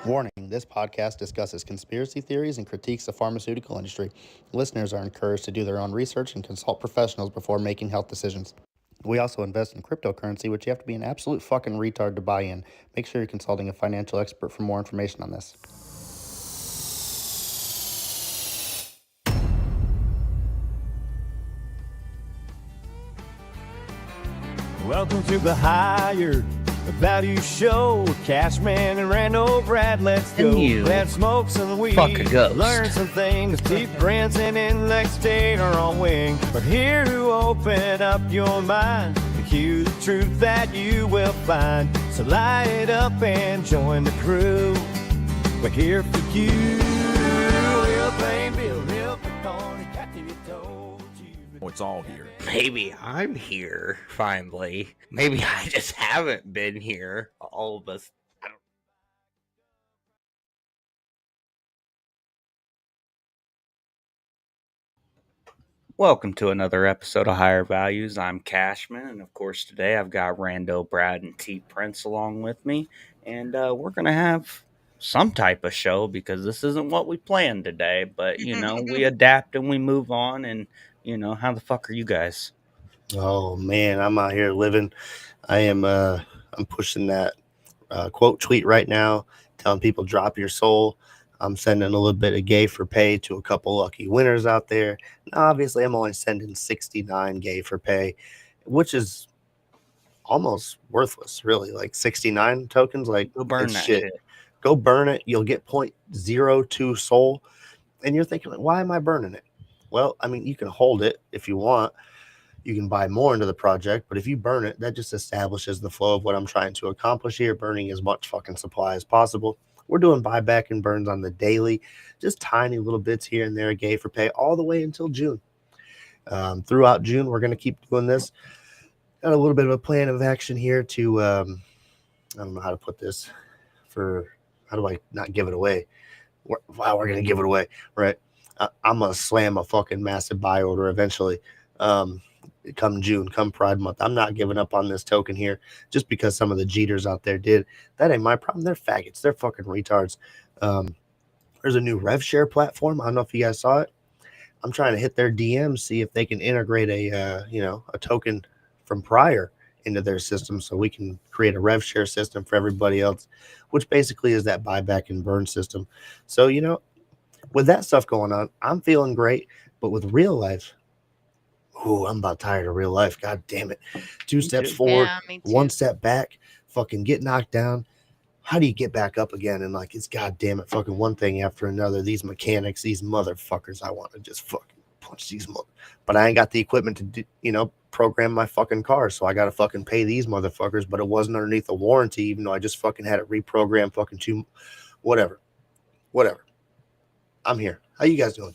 Warning, this podcast discusses conspiracy theories and critiques the pharmaceutical industry. Listeners are encouraged to do their own research and consult professionals before making health decisions. We also invest in cryptocurrency, which you have to be an absolute fucking retard to buy in. Make sure you're consulting a financial expert for more information on this. Welcome to the Higher Value Show with Cashman and Randall Brad. Let's go. And you Let's smoke some weed. fuck a ghost. Learn some things. Deep Branson and Lex State are on wing. We're here to open up your mind. The cue, the truth that you will find. So light it up and join the crew. We're here for you. Lil Plain Bill, Lil Peconi, Kathy told you. It's all here. Maybe I'm here finally. Maybe I just haven't been here. All of us. Welcome to another episode of Higher Values. I'm Cashman, and of course today I've got Rando, Brad, and T Prince along with me, and we're gonna have some type of show because this isn't what we planned today. But you know, we adapt and we move on. And you know, how the fuck are you guys? Oh man, I'm out here living. I'm pushing that quote tweet right now, telling people drop your soul. I'm sending a little bit of gay for pay to a couple lucky winners out there. Now, obviously, I'm only sending 69 gay for pay, which is almost worthless, really. Like 69 tokens, like Go burn it's that shit. shit. Go burn it. You'll get 0.02 soul. And you're thinking, like, why am I burning it? Well, I mean, you can hold it if you want. You can buy more into the project, but if you burn it, that just establishes the flow of what I'm trying to accomplish here, burning as much fucking supply as possible. We're doing buyback and burns on the daily, just tiny little bits here and there, gay for pay, all the way until June. Throughout June, we're going to keep doing this. Got a little bit of a plan of action here to, I don't know how to put this how do I not give it away? Wow, we're going to give it away, right? I'm going to slam a fucking massive buy order eventually. Come June, come Pride Month. I'm not giving up on this token here just because some of the Jeters out there did. That ain't my problem. They're faggots. They're fucking retards. There's a new rev share platform. I don't know if you guys saw it. I'm trying to hit their DMs, see if they can integrate a token from prior into their system so we can create a rev share system for everybody else, which basically is that buyback and burn system. So, with that stuff going on, I'm feeling great. But with real life, I'm about tired of real life. God damn it. 2 steps forward, me too. 1 step back, fucking get knocked down. How do you get back up again? And like, it's God damn it, fucking one thing after another. These mechanics, these motherfuckers, I want to just fucking punch these but I ain't got the equipment to do, program my fucking car. So I got to fucking pay these motherfuckers, but it wasn't underneath a warranty, even though I just fucking had it reprogrammed fucking whatever. I'm here. How you guys doing?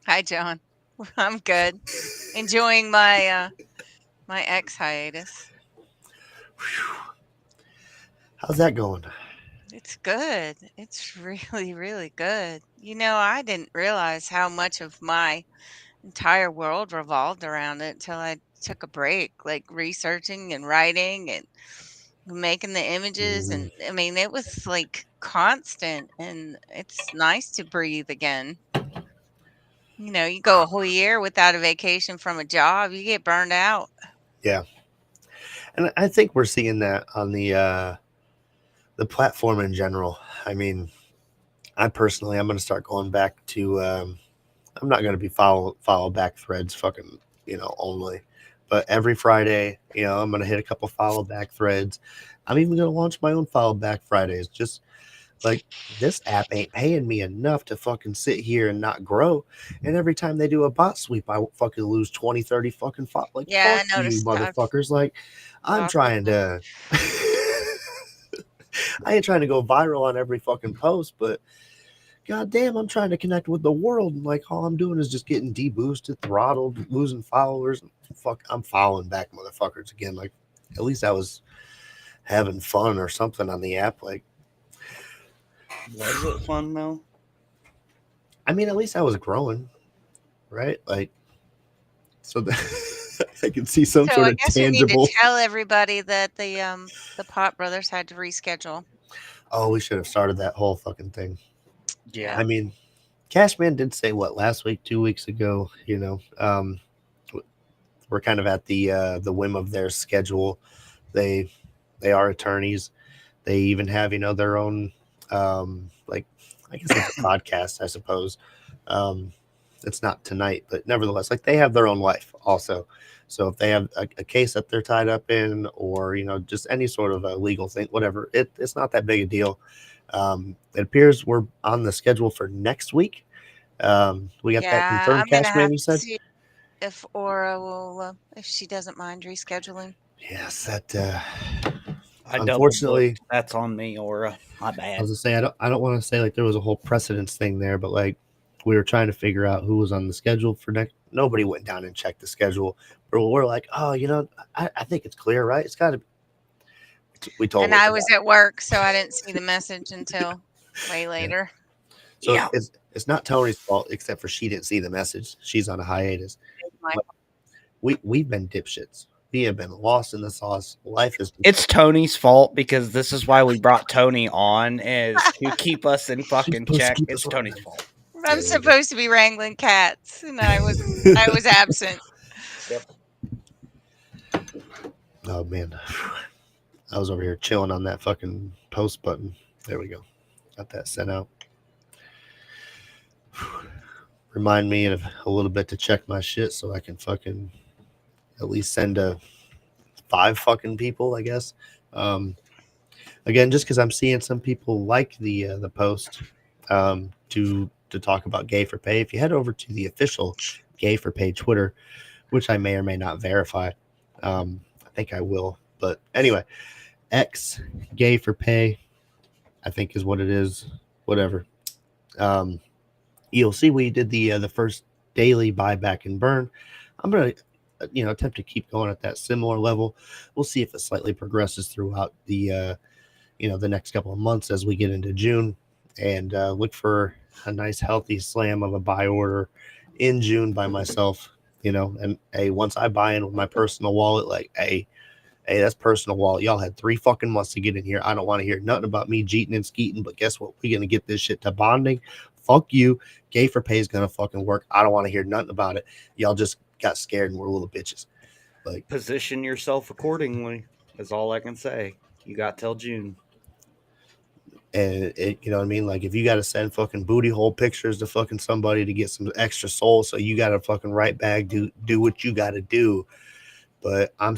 Hi, John. I'm good. Enjoying my my ex hiatus. How's that going? It's good. It's really, really good. I didn't realize how much of my entire world revolved around it till I took a break, like researching and writing and making the images. And I mean, it was like constant, and it's nice to breathe again. You go a whole year without a vacation from a job, you get burned out. Yeah. And I think we're seeing that on the platform in general. I mean, I'm going to start going back to, I'm not going to be follow back threads fucking, only, but every Friday, I'm going to hit a couple follow back threads. I'm even going to launch my own follow back Fridays. Just like, this app ain't paying me enough to fucking sit here and not grow. And every time they do a bot sweep, I fucking lose 20, 30 fucking like, Yeah, I fuck you noticed. motherfuckers. Like, I'm trying to I ain't trying to go viral on every fucking post, but goddamn, I'm trying to connect with the world. And like, all I'm doing is just getting deboosted, throttled, losing followers. Fuck, I'm following back motherfuckers again. Like, at least I was having fun or something on the app. Like, Was it fun though? I mean, at least I was growing, right? Like, so I can see some So sort I of guess tangible. we need to tell everybody that the Pot Brothers had to reschedule. Oh, we should have started that whole fucking thing. Yeah. I mean, Cashman did say what last week, 2 weeks ago. We're kind of at the whim of their schedule. They they are attorneys. They even have their own like I guess it's a podcast, I suppose. Um, it's not tonight, but nevertheless, like they have their own life also. So if they have a case that they're tied up in, or just any sort of a legal thing, whatever, it's not that big a deal. It appears we're on the schedule for next week. We got that Yeah, confirmed, I'm gonna have Cashman. You to said? see if Aura will, if she doesn't mind rescheduling. Yes. That I double unfortunately, booked. That's on me, Aura. My I bad. was gonna say I don't want to say like there was a whole precedence thing there, but like we were trying to figure out who was on the schedule for next. Nobody went down and checked the schedule. But we're like, oh, I think it's clear, right? It's got to. We And totally I forgot. was at work, so I didn't see the message until way Yeah. later. So Yeah. it's not Tony's fault, except for she didn't see the message. She's on a hiatus. It's my But we've been dipshits. We have been lost in the sauce. Life is. It's Tony's fault because this is why we brought Tony on, is to keep us in She's fucking supposed to check. keep us It's Tony's organized. fault. Yeah, I'm there you go. supposed to be wrangling cats, and I was absent. Yep. Oh man, I was over here chilling on that fucking post button. There we go. Got that sent out. Remind me of a little bit to check my shit so I can fucking at least send a 5 fucking people, I guess. Um, Again, just because I'm seeing some people like the post to talk about Gay for Pay. If you head over to the official Gay for Pay Twitter, which I may or may not verify, I think I will. But anyway, X Gay for Pay, I think is what it is. Whatever. Um, you'll see we did the first daily buyback and burn. I'm gonna attempt to keep going at that similar level. We'll see if it slightly progresses throughout the next couple of months as we get into June, and look for a nice healthy slam of a buy order in June by myself. And hey, once I buy in with my personal wallet, like hey, that's personal wallet. Y'all had 3 fucking months to get in here. I don't want to hear nothing about me cheating and skeeting, but guess what? We're gonna get this shit to bonding. Fuck you. Gay for Pay is gonna fucking work. I don't want to hear nothing about it. Y'all just got scared and we're little bitches. Like, Position yourself accordingly, is all I can say. You got till June. and you know what I mean? Like, if you got to send fucking booty hole pictures to fucking somebody to get some extra soul, so you got to fucking right back, do what you got to do. But I'm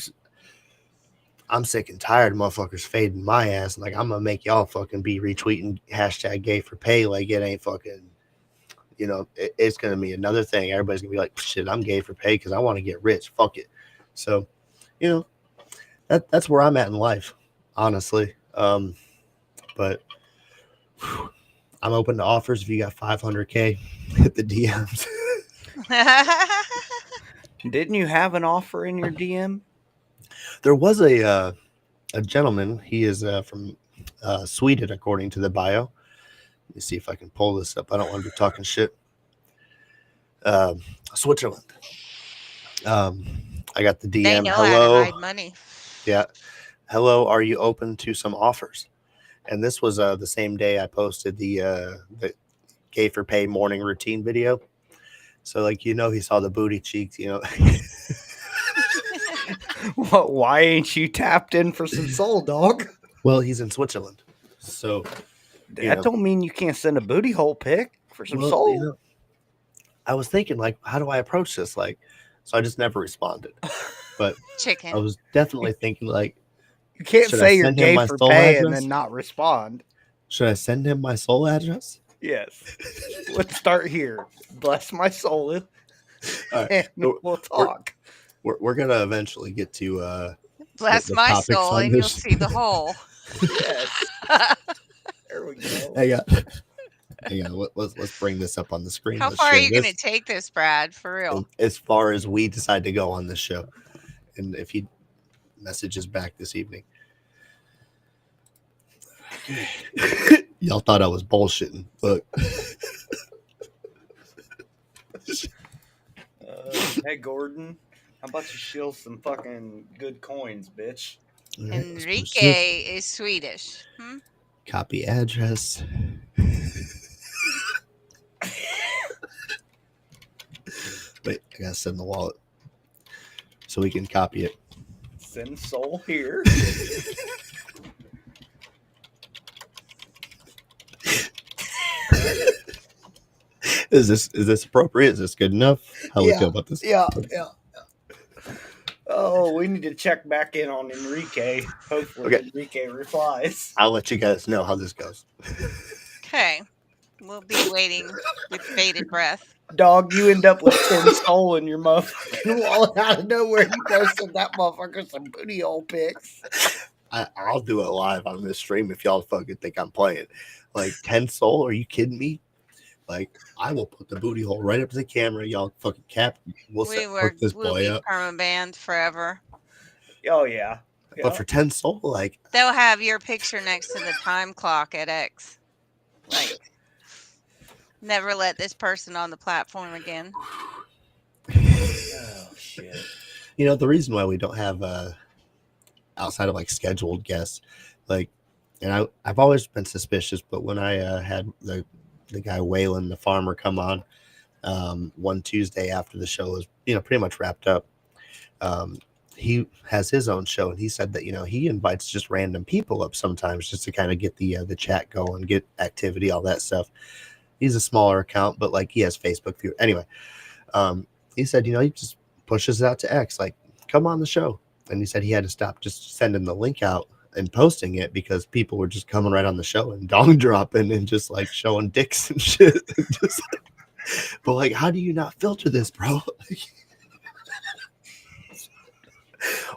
sick and tired of motherfuckers fading my ass. Like, I'm gonna make y'all fucking be retweeting hashtag Gay for Pay like it ain't fucking. It's gonna be another thing. Everybody's gonna be like, shit, I'm gay for pay because I want to get rich. Fuck it. So, you know, that's where I'm at in life, honestly. But I'm open to offers. If you got 500K, hit the DMs. Didn't you have an offer in your DM? There was a gentleman. He is from Sweden, according to the bio. Let me see if I can pull this up. I don't want to be talking shit. Switzerland. I got the They DM. know how to Hello. hide money. Yeah. Hello. Are you open to some offers? And this was the same day I posted the Gay for Pay morning routine video. So like he saw the booty cheeks. Why ain't you tapped in for some soul, dog? Well, he's in Switzerland, so That don't mean you can't send a booty hole pic for some soul. I was thinking like, how do I approach this? Like, so I just never responded. But I Chicken. was definitely thinking like, You can't should I say you're send him gay my for soul pay and address? then not respond. Should I send him my soul address? Yes. Let's start here. Bless my soul. All right, And so we'll talk. we're gonna eventually get to Bless the my topics soul, on and you'll this. see the hole. Yes. There we go. Hang on. Let's bring this up on the screen. How Let's far are share you going to this take this, Brad? For real? as far as we decide to go on this show, and if he messages back this evening. Y'all thought I was bullshitting. Look. Hey, Gordon. How about you shill some fucking good coins, bitch? All right, let's put a shift. Enrique is Swedish. Hmm? Copy address. Wait, I gotta send the wallet so we can copy it. Send soul here. Is this appropriate? Is this good enough? How do we feel about this? Yeah. Oh, we need to check back in on Enrique. Hopefully, Okay. Enrique replies. I'll let you guys know how this goes. Okay. We'll be waiting with bated breath. Dog, you end up with 10 soul in your motherfucking wallet out of nowhere. You posted that motherfucker some booty hole pics. I'll do it live on this stream if y'all fucking think I'm playing. Like 10 soul? Are you kidding me? Like, I will put the booty hole right up to the camera. Y'all fucking We'll hook this We'll boy be up. permabanned forever. Oh, yeah. But for 10 soul, like, They'll have your picture next to the time clock at X. Like, never let this person on the platform again. Oh, shit. You know, the reason why we don't have outside of like scheduled guests, like, and I've always been suspicious, but when I had the guy Waylon, the farmer, come on one Tuesday after the show was, you know, pretty much wrapped up, he has his own show, and he said that, you know, he invites just random people up sometimes just to kind of get the chat going, get activity, all that stuff. He's a smaller account, but like he has Facebook view anyway. He said, you know, he just pushes it out to X, like, come on the show. And he said he had to stop just sending the link out and posting it because people were just coming right on the show and dong dropping and just like showing dicks and shit. Just, but like, how do you not filter this, bro?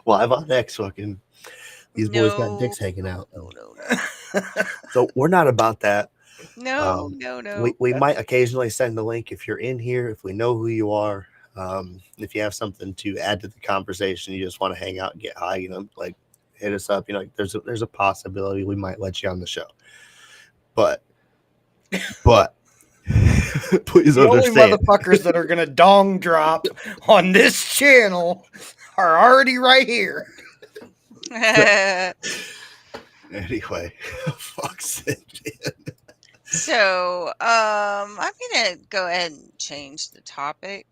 Live on X, fucking these boys got dicks hanging out. No. So we're not about that. No. We might occasionally send the link if you're in here, if we know who you are. If you have something to add to the conversation, you just want to hang out and get high, you know, like hit us up. You know, like there's a possibility we might let you on the show. But please the understand, only motherfuckers that are gonna dong drop on this channel are already right here. Anyway, fuck's sake. So, I'm gonna go ahead and change the topic.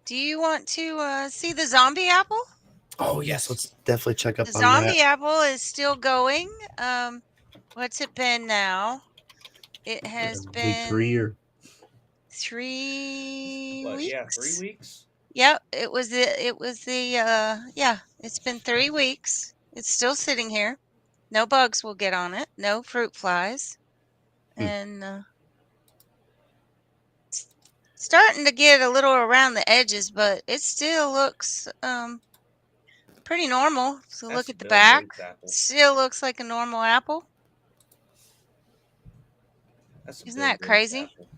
Do you want to see the zombie apple? Oh yes, let's definitely check up The on zombie that. apple is still going. What's it been now? It has been Week 3 or 3 What, weeks. yeah, 3 weeks? Yep, it was yeah, it's been 3 weeks. It's still sitting here. No bugs will get on it. No fruit flies. And it's starting to get a little around the edges, but it still looks pretty normal. So That's look at the Bill back. Gates' apple. Still looks like a normal apple. That's a Isn't Bill that Gates crazy? apple.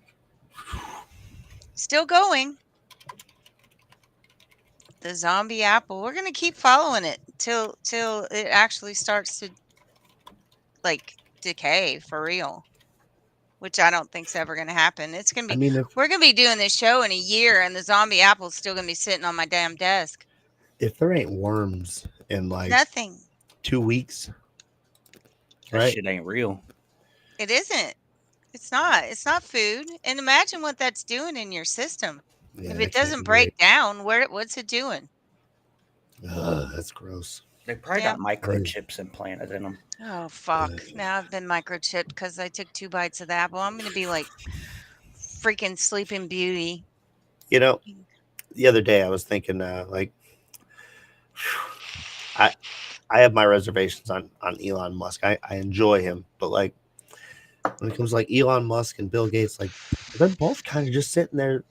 Still going. The zombie apple. We're gonna keep following it till it actually starts to like decay for real, which I don't think's ever gonna happen. It's gonna be. I mean, we're gonna be doing this show in a year, and the zombie apple's still gonna be sitting on my damn desk. if there ain't worms in like Nothing. 2 weeks, That right? shit ain't real. It isn't. It's not. It's not food. And imagine what that's doing in your system. Yeah, If that it can't doesn't be break right. down, what's it doing? That's gross. They probably Yeah. got microchips implanted in them. Oh fuck! Now I've been microchipped because I took 2 bites of the apple. I'm gonna be like freaking Sleeping Beauty. You know, the other day I was thinking, like, I have my reservations on Elon Musk. I enjoy him, but like when it comes to like Elon Musk and Bill Gates, like they're both kind of just sitting there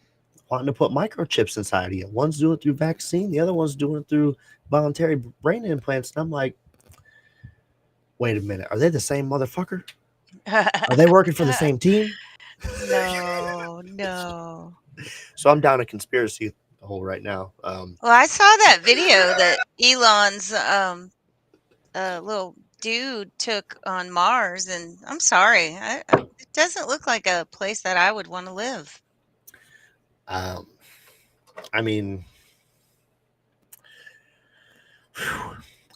wanting to put microchips inside of you. One's doing it through vaccine, the other one's doing it through voluntary brain implants. And I'm like, wait a minute, are they the same motherfucker? Are they working for the same team? No. So I'm down a conspiracy hole right now. Well, I saw that video that Elon's little dude took on Mars, and I'm sorry, it doesn't look like a place that I would want to live. I mean,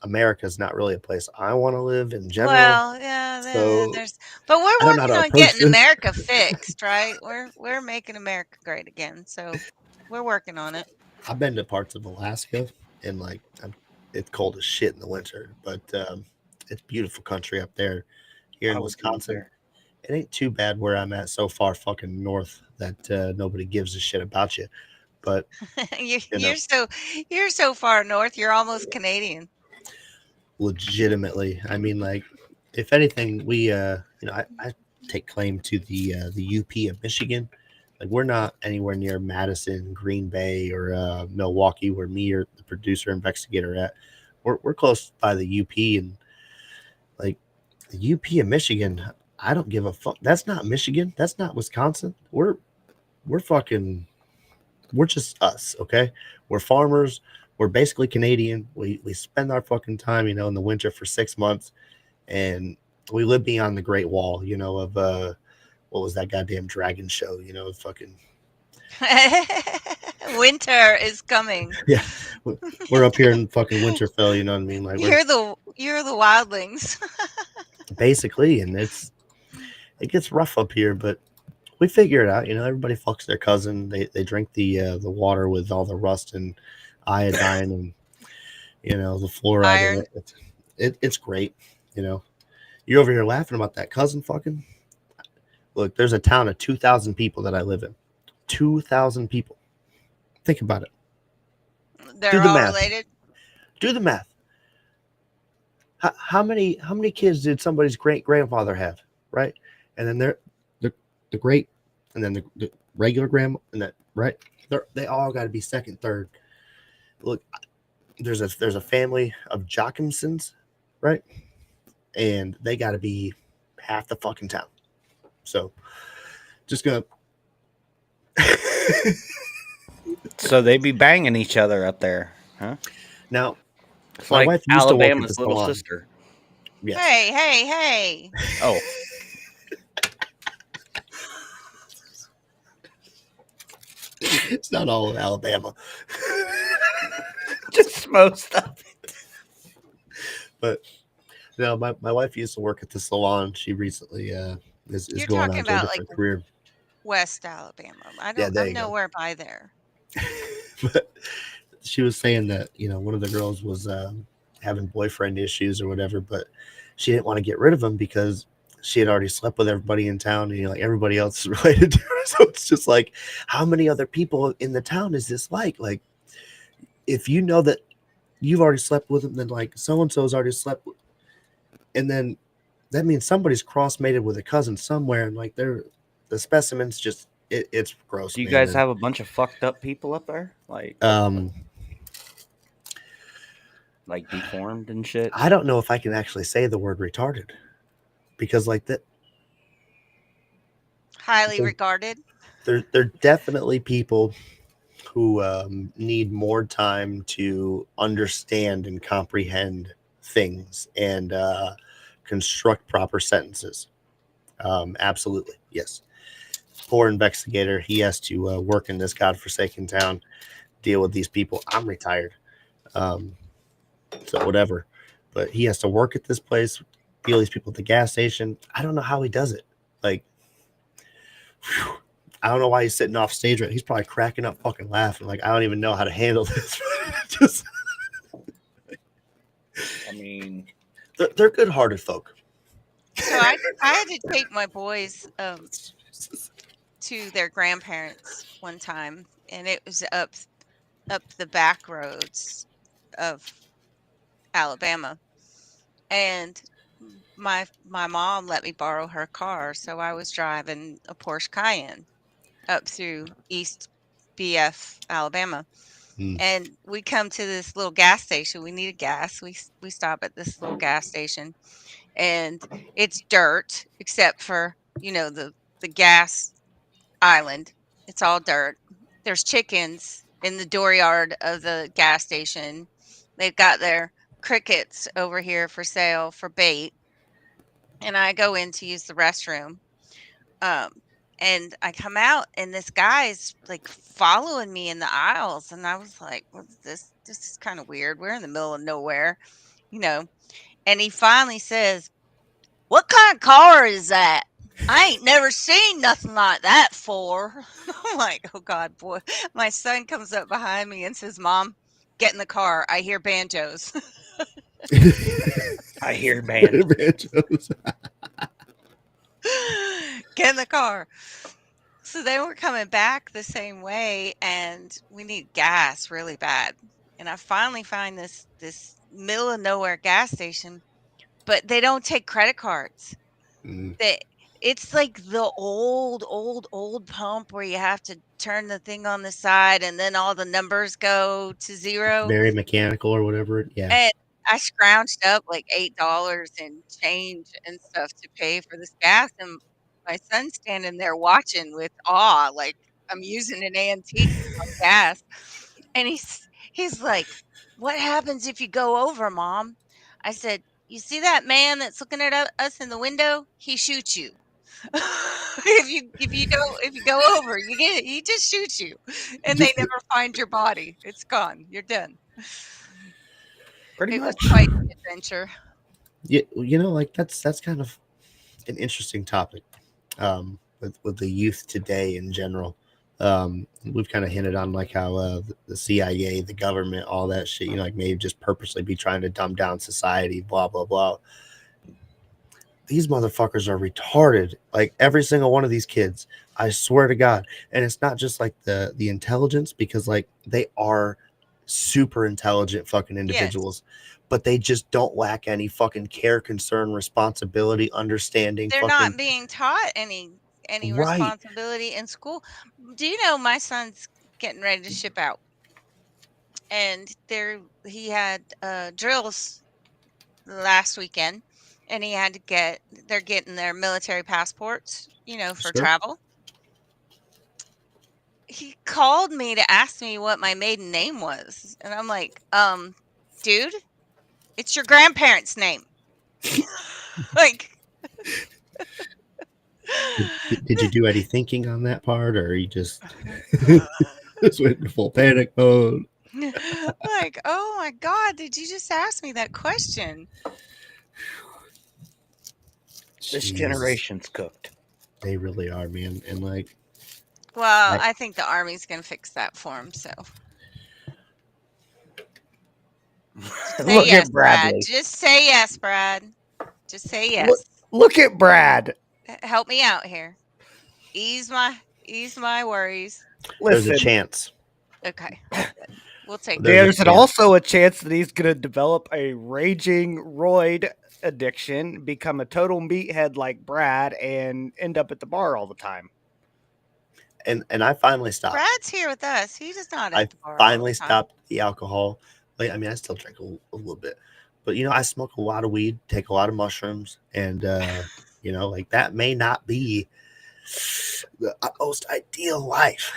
America's not really a place I want to live in general. Well, yeah, So there's but we're I don't know how working to on approach getting this. America fixed, right? We're making America great again. So we're working on it. I've been to parts of Alaska, and like it's cold as shit in the winter, but it's beautiful country up there. Here I in would move Wisconsin, there. it ain't too bad where I'm at so far fucking north that nobody gives a shit about you. But you you know, you're so far north, you're almost Canadian. legitimately, I mean, like, if anything, we I take claim to the UP of Michigan. Like, we're not anywhere near Madison, Green Bay, or Milwaukee, where me or the producer investigator are at. We're close by the UP, and like the UP of Michigan. I don't give a fuck. That's not Michigan. That's not Wisconsin. We're fucking we're just us, okay? We're farmers. We're basically Canadian. We spend our fucking time, in the winter for 6 months, and we live beyond the Great Wall, of what was that goddamn dragon show, fucking Winter is coming. yeah. We're up here in fucking Winterfell, you know what I mean? Like, we're You're the wildlings. basically, and it gets rough up here, but we figure it out. Everybody fucks their cousin. They drink the water with all the rust and iodine and the fluoride in Iron. it. It's great. You know, you're over here laughing about that cousin fucking. Look, there's a town of 2,000 people that I live in. 2,000 people. Think about it. Do They're the all math. related. Do the math. How many kids did somebody's great grandfather have, right? And then the great, and then the regular grandma, and that right. They all got to be second, third. Look, there's a family of Jockimsons, right? And they got to be half the fucking town. So just gonna. So they be banging each other up there, huh? Now, It's my like wife used to work at the Alabama's little salon. sister. Yes. Hey, hey, hey. Oh, It's not all of Alabama. just most of it. But no, my wife used to work at the salon. She recently is You're going talking on to a about like different career. West Alabama. Yeah, there I'm you go. nowhere by there. But she was saying that one of the girls was having boyfriend issues or whatever, but she didn't want to get rid of him because she had already slept with everybody in town, and like everybody else is related to her. So it's just like, how many other people in the town is this like? Like, if you know that you've already slept with him, then like so and so's already slept with, and then that means somebody's cross mated with a cousin somewhere, and like they're the specimens just it's gross, Do you man. guys And have a bunch of fucked up people up there, um, like deformed and shit? I don't know if I can actually say the word retarded because like that Highly there regarded. there definitely people who need more time to understand and comprehend things and construct proper sentences. Absolutely, yes. Poor investigator, he has to work in this godforsaken town, deal with these people. I'm retired, um, so whatever. But he has to work at this place, deal with these people at the gas station. I don't know how he does it. Like, whew, I don't know why he's sitting off stage right. He's probably cracking up, fucking laughing. Like, I don't even know how to handle this. Just I mean, they're good-hearted folk. So I had to take my boys to their grandparents one time, and it was up the back roads of Alabama. And my mom let me borrow her car, so I was driving a Porsche Cayenne up through East BF, Alabama. Mm. And we come to this little gas station. We needed gas. We stop at this little gas station, and it's dirt except for the gas island. It's all dirt. There's chickens in the dooryard of the gas station. They've got their crickets over here for sale for bait. And I go in to use the restroom. Um, and I come out, and this guy's like following me in the aisles. And I was like, well, this is kind of weird. We're in the middle of nowhere. you know, and he finally says, "What kind of car is that? I ain't never seen nothing like that before." I'm like, "Oh God, boy." My son comes up behind me and says, "Mom, get in the car. I hear banjos." I hear band. Banjos. Get in the car. So then we're coming back the same way, and we need gas really bad. And I finally find this middle of nowhere gas station, but they don't take credit cards. Mm, They It's like the old pump where you have to turn the thing on the side and then all the numbers go to 0. very mechanical or whatever. Yeah. And I scrounged up like $8 in change and stuff to pay for this gas, and my son's standing there watching with awe, like I'm using an antique on gas. And he's like, "What happens if you go over, Mom?" I said, "You see that man that's looking at us in the window? He shoots you. If you go over, he just shoots you, and Ju- they never find your body. It's gone. You're done." Pretty It was much. quite the adventure. Yeah, like that's kind of an interesting topic, with the youth today in general. We've kind of hinted on like how the CIA, the government, all that shit, like maybe just purposely be trying to dumb down society, blah blah blah. These motherfuckers are retarded. Like every single one of these kids, I swear to God. And it's not just like the intelligence, because like they are super intelligent fucking Yes. individuals, but they just don't lack any fucking care, concern, responsibility, understanding, They're fucking not being taught any right. responsibility in school. Do you know my son's getting ready to ship out, and he had drills last weekend, and he had to they're getting their military passports, for Sure. travel. He called me to ask me what my maiden name was, and I'm like, dude, it's your grandparents' name. Like, Did you do any thinking on that part, or you just just went into full panic mode? like, oh my God, did you just ask me that question? This Jeez, generation's cooked. they really are, man. And like, Well, I, I think the Army's gonna fix that for him, so just say Look yes, at Brad. Bradley. Just say yes, Brad. Just say Look, yes. look at Brad. Help me out here. Ease my worries. there's a Listen, chance. Okay, good. We'll take it. There's a there's chance. also a chance that he's going to develop a raging roid addiction, become a total meathead like Brad, and end up at the bar all the time. And I finally stopped. Brad's here with us. He does not I at the bar all finally the time. stopped the alcohol. Like, I mean, I still drink a little bit, but I smoke a lot of weed, take a lot of mushrooms, and like that may not be the most ideal life,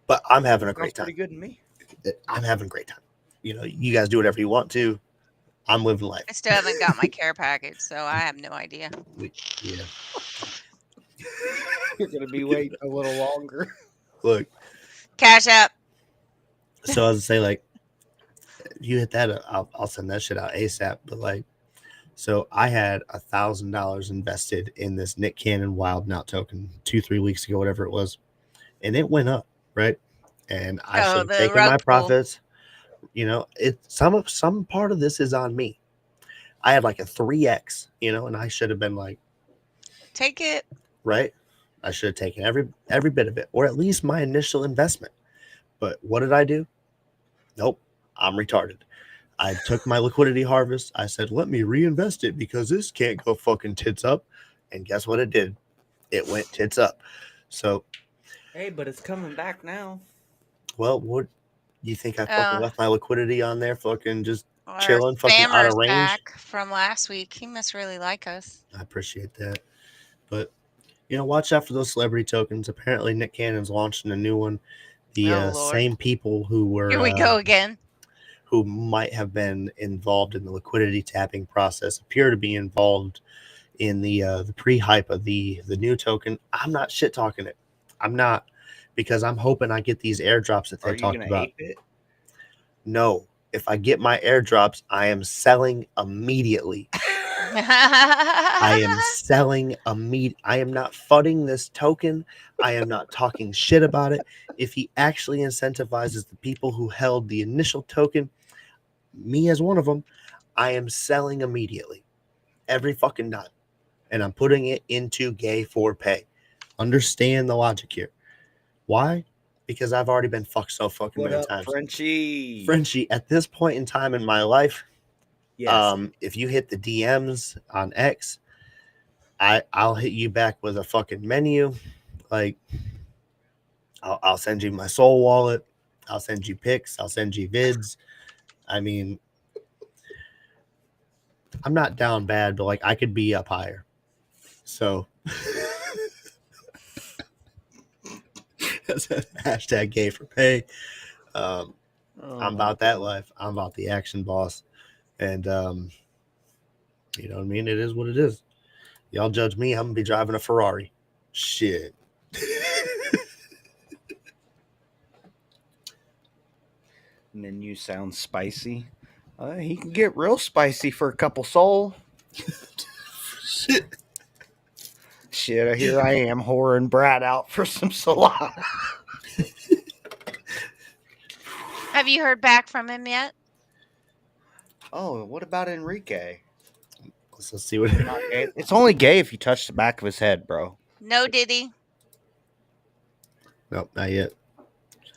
but I'm having a Sounds great pretty time. good to me. I'm having a great time. You guys do whatever you want to. I'm living life. I still haven't got my care package, so I have no idea. Yeah. You're going to be waiting a little longer. Look, Cash app. so as I say, like, you hit that, I'll send that shit out ASAP. But like, so I had $1,000 invested in this Nick Cannon Wild Now token 2-3 weeks ago, whatever it was, and it went up, right? And I Oh, should have the taken rug my pull. profits. Some part of this is on me. I had like a 3x, and I should have been like, Take it. right? I should have taken every bit of it, or at least my initial investment. But what did I do? Nope, I'm retarded. I took my liquidity harvest. I said, let me reinvest it because this can't go fucking tits up. And guess what it did? It went tits up. So, Hey, but it's coming back now. well, what you think I fucking Uh, left my liquidity on there, fucking just our chilling, fucking out of spammer's range? back from last week. He must really like us. I appreciate that. But, watch out for those celebrity tokens. Apparently, Nick Cannon's launching a new one. The Oh Lord. same people who Here were we go again. who might have been involved in the liquidity tapping process appear to be involved in the pre-hype of the new token. I'm not shit talking it. I'm not, because I'm hoping I get these airdrops that they Are you talked going to about. ape it? No, if I get my airdrops, I am selling immediately. I am selling I am not fudding this token. I am not talking shit about it. If he actually incentivizes the people who held the initial token, me as one of them, I am selling immediately. Every fucking dime. And I'm putting it into Gay for Pay. Understand the logic here. Why? Because I've already been fucked so fucking What many up, times. Frenchie? Frenchie, at this point in time in my life, Yes. if you hit the DMs on X, I'll hit you back with a fucking menu. Like, I'll send you my soul wallet. I'll send you pics. I'll send you vids. I mean, I'm not down bad, but like I could be up higher. So that's hashtag Gay for Pay. I'm about that life. I'm about the action, boss. And you know what I mean? It is what it is. Y'all judge me. I'm gonna be driving a Ferrari. Shit. Menu sounds spicy. He can get real spicy for a couple soul. Shit. Shit, here I am whoring Brad out for some salon. Have you heard back from him yet? Oh, what about Enrique? Let's see what. Not gay. It's only gay if you touch the back of his head, bro. No, Diddy. Nope, not yet.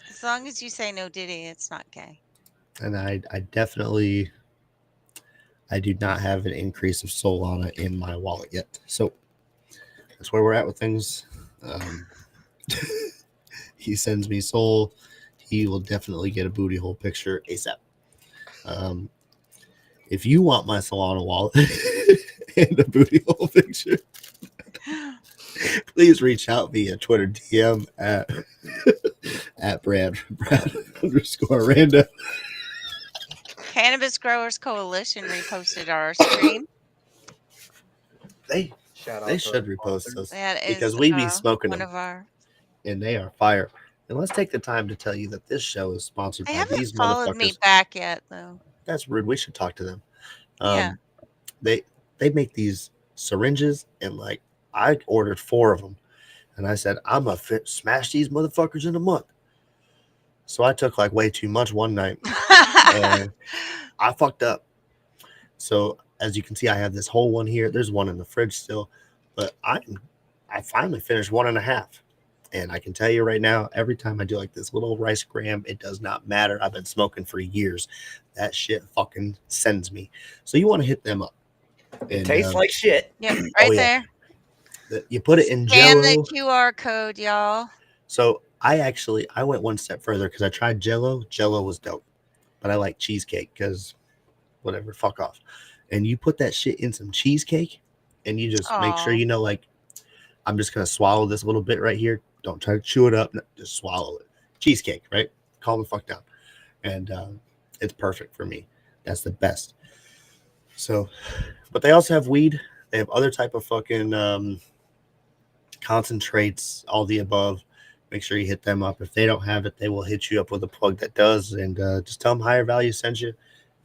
As long as you say no, Diddy, it's not gay. And I definitely, I do not have an increase of Solana in my wallet yet. So that's where we're at with things. He sends me Sol. He will definitely get a booty hole picture ASAP. If you want my Solana wallet and a booty hole picture, please reach out via Twitter DM at Brad _ Randa. Cannabis Growers Coalition reposted our stream. They Shout they should repost us That because is we be smoking one them, of our. and they are fire. And let's take the time to tell you that this show is sponsored They by haven't these followed me motherfuckers. back yet, though. That's rude. We should talk to them. Yeah. They make these syringes, and like I ordered 4 of them, and I said I'm gonna smash these motherfuckers in a month. So I took like way too much one night, and I fucked up. So as you can see, I have this whole one here. There's one in the fridge still, but I finally finished 1.5. And I can tell you right now, every time I do like this little rice gram, it does not matter. I've been smoking for years. That shit fucking sends me. So you want to hit them up. It tastes like shit. Yep, right there. You put it in Scan Jello. the QR code, y'all. So I went one step further because I tried Jello. Jello was dope, but I like cheesecake because whatever, fuck off. And you put that shit in some cheesecake, and you just make sure you know, like, I'm just gonna swallow this little bit right here. Don't try to chew it up. No, just swallow it. Cheesecake, right? Calm the fuck down. And it's perfect for me. That's the best. So, but they also have weed. They have other type of fucking concentrates, all the above. Make sure you hit them up. If they don't have it, they will hit you up with a plug that does. And just tell them Higher Value sent you,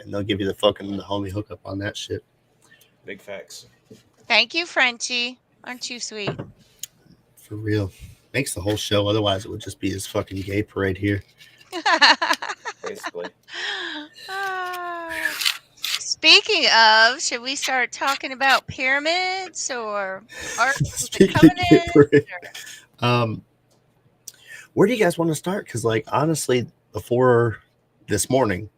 and they'll give you the homie hookup on that shit. Big facts. Thank you, Frenchie. Aren't you sweet? For real. Makes the whole show. Otherwise, it would just be this fucking gay parade here. Basically. Speaking of, should we start talking about pyramids or Ark of the Speaking of gay Covenant? parade, where do you guys want to start? Because, like, honestly, before this morning,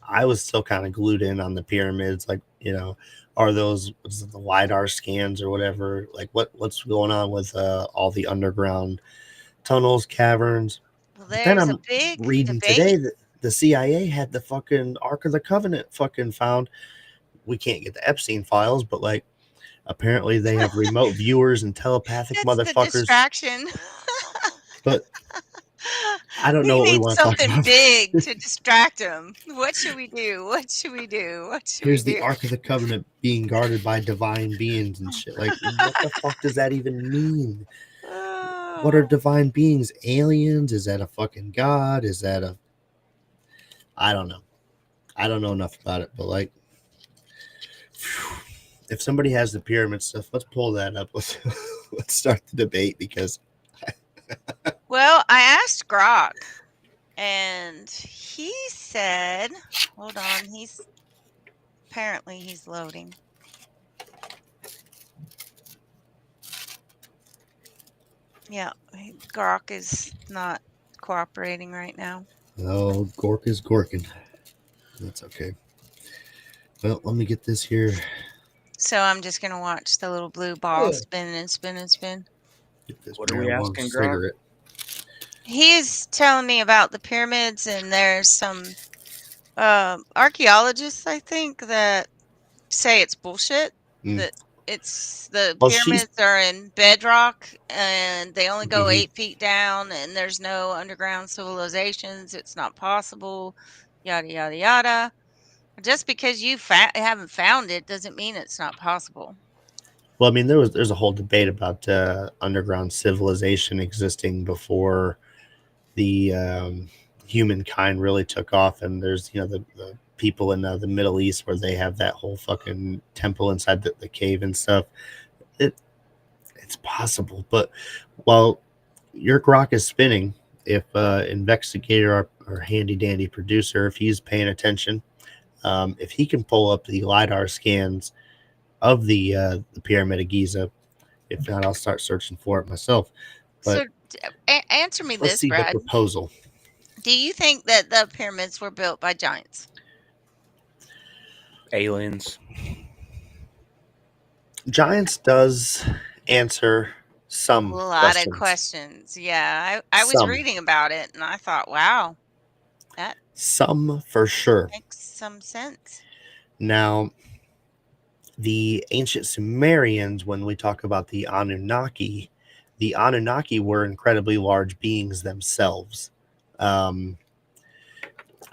I was still kind of glued in on the pyramids. Like, you know, are those the LiDAR scans or whatever? Like, what's going on with all the underground tunnels, caverns? Well, But then there's I'm a big reading debate. today that the CIA had the fucking Ark of the Covenant fucking found. We can't get the Epstein files, but like apparently they have remote viewers and telepathic That's the motherfuckers. distraction. But I don't know We what we need want to talk something about. big to distract them. What should we do? What should we do? What should Here's we the do? Ark of the Covenant being guarded by divine beings and shit. Like, what the fuck does that even mean? What are divine beings? Aliens? Is that a fucking god? Is that a... I don't know. I don't know enough about it, but like, if somebody has the pyramid stuff, let's pull that up. Let's start the debate because Well, I asked Grok, and he said, "Hold on, he's loading." Yeah, Grok is not cooperating right now. oh, Gork is Gorkin. That's okay. Well, let me get this here. So I'm just gonna watch the little blue ball spin and spin and spin. Get this What are we marijuana asking, Grok? cigarette. He's telling me about the pyramids, and there's some archaeologists, I think, that say it's bullshit. Mm. That it's the Well, she's pyramids are in bedrock and they only go mhm. 8 feet down, and there's no underground civilizations. It's not possible. Yada yada yada. Just because you haven't found it doesn't mean it's not possible. Well, I mean, there's a whole debate about underground civilization existing before the humankind really took off, and there's the people in the Middle East where they have that whole fucking temple inside the cave and stuff. It it's possible, but while your grok is spinning, if investigator or handy dandy producer, if he's paying attention, if he can pull up the lidar scans of the Pyramid of Giza. If not, I'll start searching for it myself. So But answer me let's this, see the Brad. proposal. Do you think that the pyramids were built by giants? Aliens. Giants does answer A some lot of questions. questions. Yeah, I was Some. reading about it and I thought, wow, that Some for sure. makes some sense. Now, the ancient Sumerians, when we talk about the Anunnaki were incredibly large beings themselves. Um,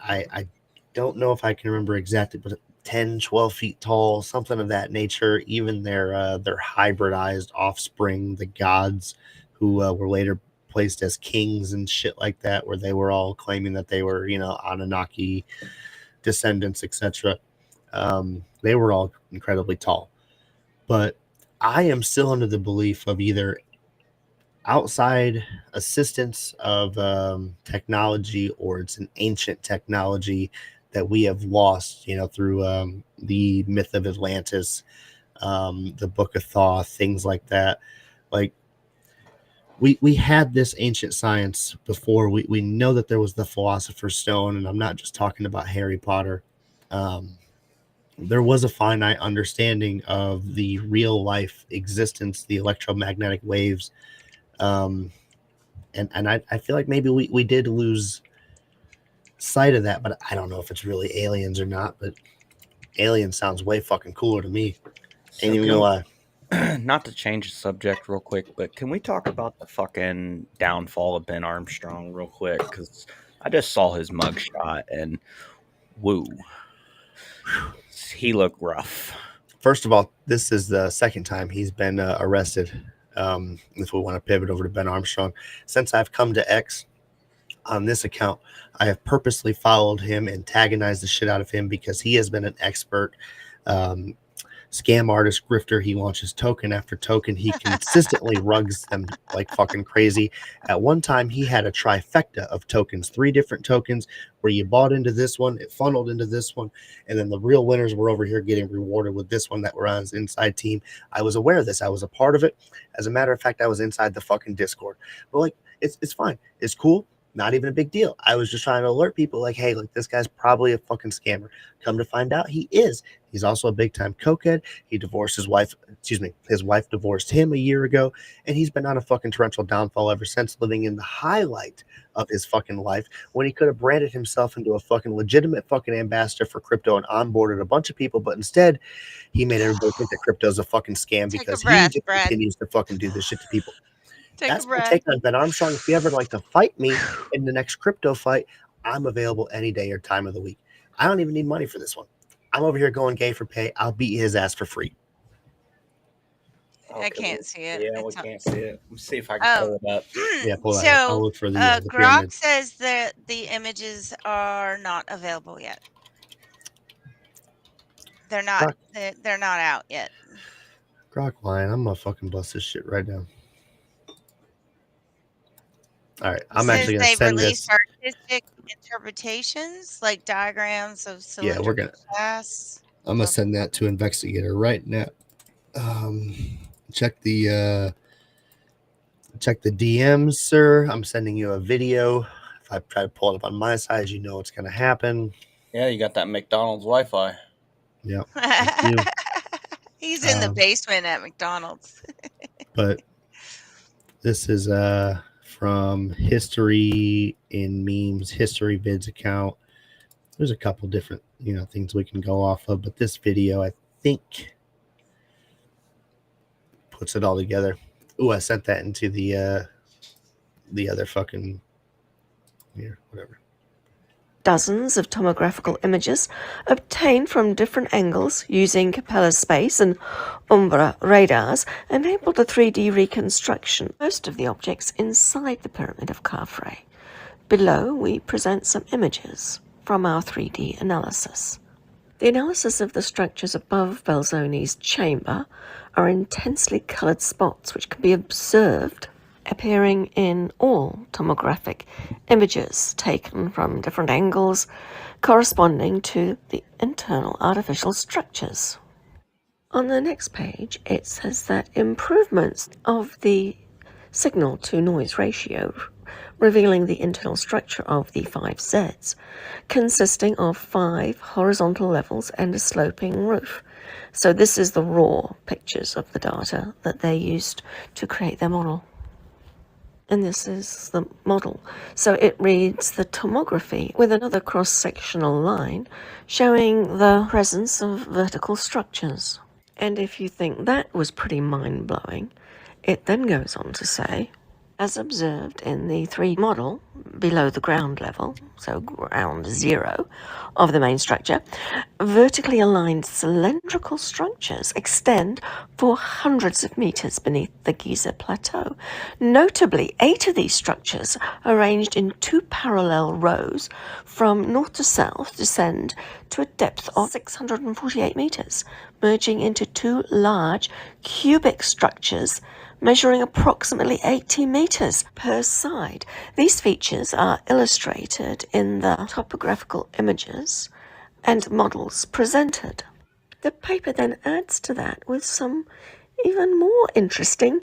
I don't know if I can remember exactly, but 10, 12 feet tall, something of that nature. Even their hybridized offspring, the gods, who were later placed as kings and shit like that, where they were all claiming that they were, Anunnaki descendants, etc. They were all incredibly tall. But I am still under the belief of either outside assistance of technology, or it's an ancient technology that we have lost, through the myth of Atlantis, the Book of Thoth, things like that. Like, we had this ancient science before. We know that there was the Philosopher's Stone, and I'm not just talking about Harry Potter. Um, there was a finite understanding of the real life existence, the electromagnetic waves. Um, and I feel like maybe we did lose sight of that, but I don't know if it's really aliens or not. But alien sounds way fucking cooler to me. Ain't So even gonna lie. not to change the subject real quick, but can we talk about the fucking downfall of Ben Armstrong real quick? Because I just saw his mugshot and woo, he looked rough. First of all, this is the second time he's been arrested. If we want to pivot over to Ben Armstrong, since I've come to X on this account, I have purposely followed him, antagonized the shit out of him, because he has been an expert um, scam artist, grifter. He launches token after token. He consistently rugs them like fucking crazy. At one time, he had a trifecta of tokens, 3 different tokens where you bought into this one, it funneled into this one, and then the real winners were over here getting rewarded with this one that were on his inside team. I was aware of this. I was a part of it. As a matter of fact, I was inside the fucking Discord. But like, it's fine. It's cool. Not even a big deal. I was just trying to alert people, like, hey, like, this guy's probably a fucking scammer. Come to find out, he is. He's also a big time cokehead. He divorced his wife. His wife divorced him a year ago, and he's been on a fucking torrential downfall ever since, living in the highlight of his fucking life, when he could have branded himself into a fucking legitimate fucking ambassador for crypto and onboarded a bunch of people. But instead, he made everybody think that crypto is a fucking scam, Take a because he breath, just Brad. continues to fucking do this shit to people. Take a That's my breath. take on Ben Armstrong. If you ever like to fight me in the next crypto fight, I'm available any day or time of the week. I don't even need money for this one. I'm over here going gay for pay. I'll beat his ass for free. I can't see it. Yeah, we It's on. can't see it. Let's see if I can pull it up. Yeah, pull that up. I'll So look for the Grok pyramid. says that the images are not available yet. They're not. They're not out yet. Grok line. I'm gonna fucking bust this shit right now. All right, It I'm says actually gonna they've send released this. artistic interpretations, like diagrams of Yeah, we're cylindrical gonna. glass. I'm gonna send that to Investigator right now. Um, check the DMs, sir. I'm sending you a video. If I try to pull it up on my side, you know what's gonna happen. Yeah, you got that McDonald's Wi-Fi. Yeah, I do. He's in the basement at McDonald's. But this is from History in Memes, History Vids account. There's a couple different things we can go off of, but this video I think puts it all together. Ooh, I sent that into the other fucking here, whatever. Dozens of tomographical images obtained from different angles using Capella space and Umbra radars enabled a 3D reconstruction. Most of the objects inside the pyramid of Khafre. Below, we present some images from our 3D analysis. The analysis of the structures above Belzoni's chamber are intensely coloured spots which can be observed appearing in all tomographic images taken from different angles corresponding to the internal artificial structures. On the next page, it says that improvements of the signal-to-noise ratio revealing the internal structure of the 5Zs, consisting of 5 horizontal levels and a sloping roof. So this is the raw pictures of the data that they used to create their model. And this is the model. So it reads the tomography with another cross-sectional line showing the presence of vertical structures. And if you think that was pretty mind-blowing, it then goes on to say, as observed in the 3D model below the ground level, so ground zero of the main structure, vertically aligned cylindrical structures extend for hundreds of meters beneath the Giza Plateau. Notably, 8 of these structures, arranged in 2 parallel rows from north to south, descend to a depth of 648 meters, merging into 2 large cubic structures measuring approximately 80 meters per side. These features are illustrated in the topographical images and models presented. The paper then adds to that with some even more interesting